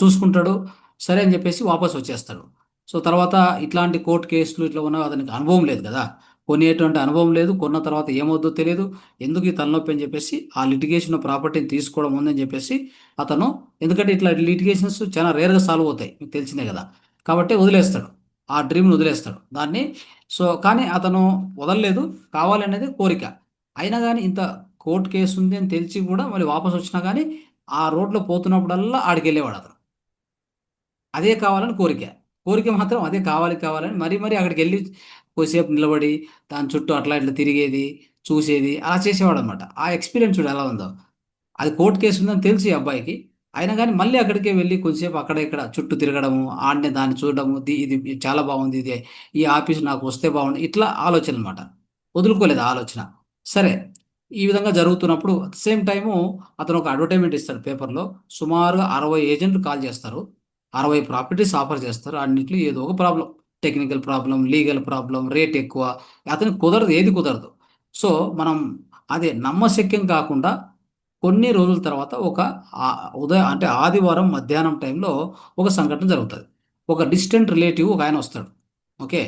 చూసుకుంటాడు. సరే అని జెప్పేసి వాపసొచ్చేస్తాడు. సో, తర్వాత ఇట్లాంటి కోర్ట్ కేసులు ఇట్లా ఉన్న అతనికి అనుభవం లేదు గదా! కొనేటువంటి అనుభవం లేదు. కొన్న తర్వాత ఏమవుద్దో తెలీదు. ఎందుకు ఈ తలనొప్పి అని జెప్పేసి ఆ లిటిగేషన్ ప్రాపర్టీని తీసుకోవడం ఉందని జెప్పేసి అతను, ఎందుకంటే ఇట్లా లిటిగేషన్స్ చాలా రేర్‌గా సాల్వ్ అవుతాయి. మీకు తెలిసిందే గదా! కాబట్టి వదిలేస్తాడు. ఆ డ్రీమ్‌ని వదిలేస్తాడు. దాన్ని సో, కానీ అతను వదలలేదు. కావాలనేది కోరిక. అయినా గాని ఇంత కోర్ట్ కేస్ ఉంది అని తెలిసి గూడా మళ్ళీ వాపసొచ్చినా గాని ఆ రోడ్‌లో పోతున్నప్పుడల్లా ఆడికెళ్ళేవాడతను. అదే కావాలని కోరిక. కోరిక మాత్రం అదే కావాలి కావాలని మరీ అక్కడికెళ్ళి కొద్దిసేపు నిలబడి, దాని చుట్టూ అట్లా ఇట్లా తిరిగేది, చూసేది అలా చేసేవాడనమాట. ఆ ఎక్స్‌పీరియన్స్ చూడు ఎలా ఉందో. అది కోర్ట్ కేస్ ఉందని తెలుసు ఈ అబ్బాయికి. అయినా గాని మళ్ళీ అక్కడికే వెళ్లి కొద్దిసేపు అక్కడ ఇక్కడ చుట్టూ తిరగడము, ఆడనే దాన్ని చూడడము, ఇది చాలా బాగుంది. ఈ ఆఫీస్ నాకు వస్తే బాగుండు. ఇట్లా ఆలోచననమాట. వదులుకోలేదు ఆ ఆలోచన. సరే, ఈ విధంగా జరుగుతున్నప్పుడు అట్ ద సేమ్ టైము అతను ఒక అడ్వర్టైజ్‌మెంట్ ఇస్తాడు పేపర్‌లో. సుమారుగా 60 ఏజెంట్లు కాల్ చేస్తారు. 60 ప్రాపర్టీస్ ఆఫర్ చేస్తారు. అన్నిట్లో ఏదో ఒక problem. Technical problem, legal problem, rate ఎక్కువ. అతనికి కుదరదు, ఏది కుదరదు. సో, మనం అదే నమ్మశక్యం కాకుండా కొన్ని రోజుల తర్వాత ఒక అంటే ఆదివారం మధ్యాహ్నం టైంలో ఒక సంఘటన జరుగుతది. ఒక డిస్టెంట్ రిలేటివ్ ఒకాయన వస్తాడు. ఓకే.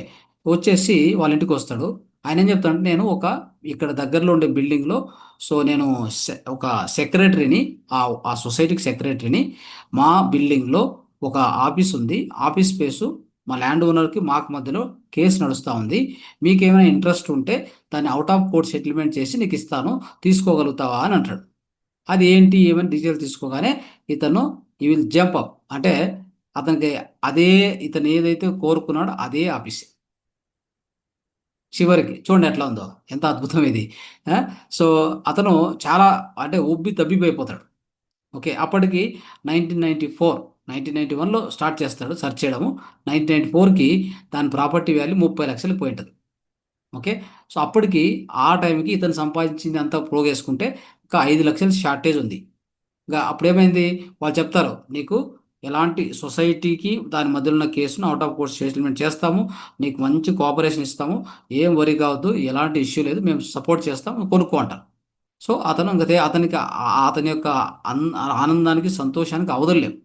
వచ్చేసి వాళ్ళ ఇంటికొస్తాడు. ఆయనేం చెప్తాడంటే, నేను ఇక్కడ దగ్గరలో ఉండే బిల్డింగ్‌లో సో, నేను ఒక సెక్రటరీని, ఆ సొసైటీకి సెక్రటరీని. మా బిల్డింగ్‌లో ఒక ఆఫీస్ ఉంది. ఆఫీస్ స్పేసు మా ల్యాండ్ ఓనర్‌కి మాకు మధ్యలో కేస్ నడుస్తా ఉంది. మీకేమైనా ఇంట్రెస్ట్ ఉంటే దాన్ని ఔట్ ఆఫ్ కోర్ట్ సెటిల్మెంట్ చేసి నీకిస్తాను. తీసుకోగలుగుతావా అని అంటాడు. అది ఏంటి ఏమని డీటెయిల్స్ తీసుకోగానే ఇతను విల్ జంప్ అప్. అంటే అతనికి అదే, ఇతను ఏదైతే కోరుకున్నాడో అదే ఆఫీస్. చివరికి చూడండి ఎట్లా ఉందో. ఎంత అద్భుతం ఇది. ఆ! సో, అతను చాలా అంటే ఉబ్బి తబ్బిబ్బయిపోతాడు. ఓకే. అప్పటికి 1991లో స్టార్ట్ చేస్తాడు సెర్చ్ చేయడము. 1994కి దాని ప్రాపర్టీ వాల్యూ 30,00,000కి పోయుంటది. ఓకే. సో, అప్పటికి ఆ టైంకి ఇతను సంపాదించిందంతా పోగేసుకుంటే ఒక 5,00,000 షార్టేజ్ ఉంది. అప్పుడేమైంది? వాళ్ళు చెప్తారు, "నీకు ఎలాంటి సొసైటీకి దాని మధ్యలో ఉన్న కేస్‌ను ఔట్ ఆఫ్ కోర్ట్ సెటిల్మెంట్ చేస్తాము. నీకు మంచి కోఆపరేషన్ ఇస్తాము. ఏం వరీ కావద్దు. ఎలాంటి ఇష్యూ లేదు. మేము సపోర్ట్ చేస్తాం. నువ్వు కొనుక్కో" అంటారు. సో, అతను అతనికి అతని యొక్క ఆనందానికి, సంతోషానికి అవధులు లేవు.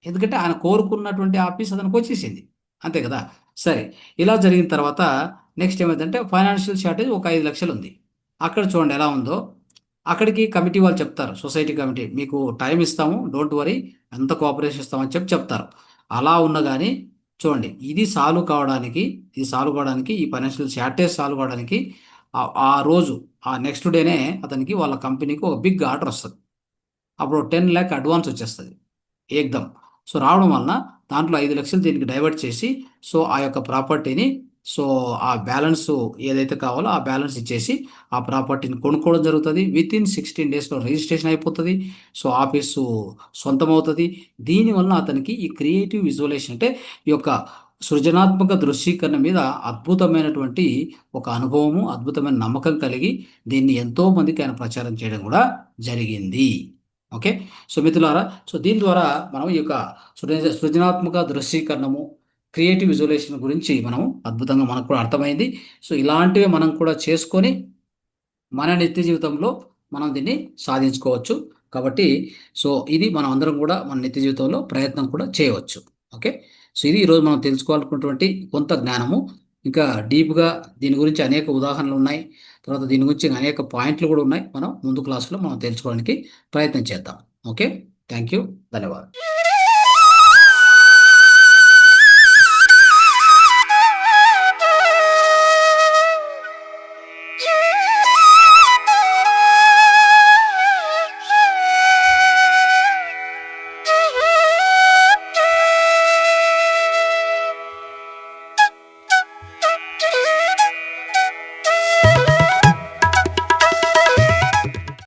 ఎందుకంటే ఆయన కోరుకున్నటువంటి ఆఫీస్ అతనికొచ్చేసింది. అంతే కదా! సరే. ఇలా జరిగిన తర్వాత నెక్స్ట్ ఏమైందంటే ఫైనాన్షియల్ షార్టేజ్ ఒక 5,00,000 ఉంది. అక్కడ చూడండి ఎలా ఉందో. అక్కడికి కమిటీ వాళ్ళు చెప్తారు. సొసైటీ కమిటీ, "మీకు టైమ్ ఇస్తాము. Don't worry. అంత కోఆపరేషన్ ఇస్తాం" అని చెప్తారు. అలా ఉన్నా కానీ చూడండి, ఇది సాల్వ్ కావడానికి ఈ ఫైనాన్షియల్ షార్టేజ్ సాల్వ్ కావడానికి ఆ రోజు ఆ నెక్స్ట్ డేనే అతనికి వాళ్ళ కంపెనీకి ఒక బిగ్ ఆర్డర్ వస్తుంది. అప్పుడు 10 lakh అడ్వాన్స్ వచ్చేస్తుంది ఏకదం. సో రావడం వలన దాంట్లో 5 లక్షలు దీనికి డైవర్ట్ చేసి, సో ఆ యొక్క ప్రాపర్టీని, సో ఆ బ్యాలెన్స్ ఏదైతే కావాలో ఆ బ్యాలెన్స్ ఇచ్చేసి ఆ ప్రాపర్టీని కొనుక్కోవడం జరుగుతుంది. విత్ ఇన్ 16 daysలో రిజిస్ట్రేషన్ అయిపోతుంది. సో ఆఫీసు సొంతం అవుతుంది. దీనివల్ల అతనికి ఈ క్రియేటివ్ విజువలేషన్ అంటే ఈ యొక్క సృజనాత్మక దృశ్యీకరణ మీద అద్భుతమైనటువంటి ఒక అనుభవము, అద్భుతమైన నమ్మకం కలిగి దీన్ని ఎంతో మందికి ఆయన ప్రచారం చేయడం కూడా జరిగింది. ఓకే. సో మిత్రులారా, సో దీని ద్వారా మనం ఈ యొక్క సృజనాత్మక దృశ్యీకరణము, క్రియేటివ్ విజువలేషన్ గురించి మనం అద్భుతంగా మనకు కూడా అర్థమైంది. సో ఇలాంటివి మనం కూడా చేసుకొని మన నిత్య జీవితంలో మనం దీన్ని సాధించుకోవచ్చు. కాబట్టి సో ఇది మనం అందరం కూడా మన నిత్య జీవితంలో ప్రయత్నం కూడా చేయవచ్చు. ఓకే. సో ఇది ఈరోజు మనం తెలుసుకోవాలనుకున్నటువంటి కొంత జ్ఞానము. ఇంకా డీప్గా దీని గురించి అనేక ఉదాహరణలు ఉన్నాయి. తర్వాత దీని గురించి అనేక పాయింట్లు కూడా ఉన్నాయి. మనం ముందు క్లాసులో మనం తెలుసుకోవడానికి ప్రయత్నం చేద్దాం. ఓకే. Thank you. ధన్యవాదాలు.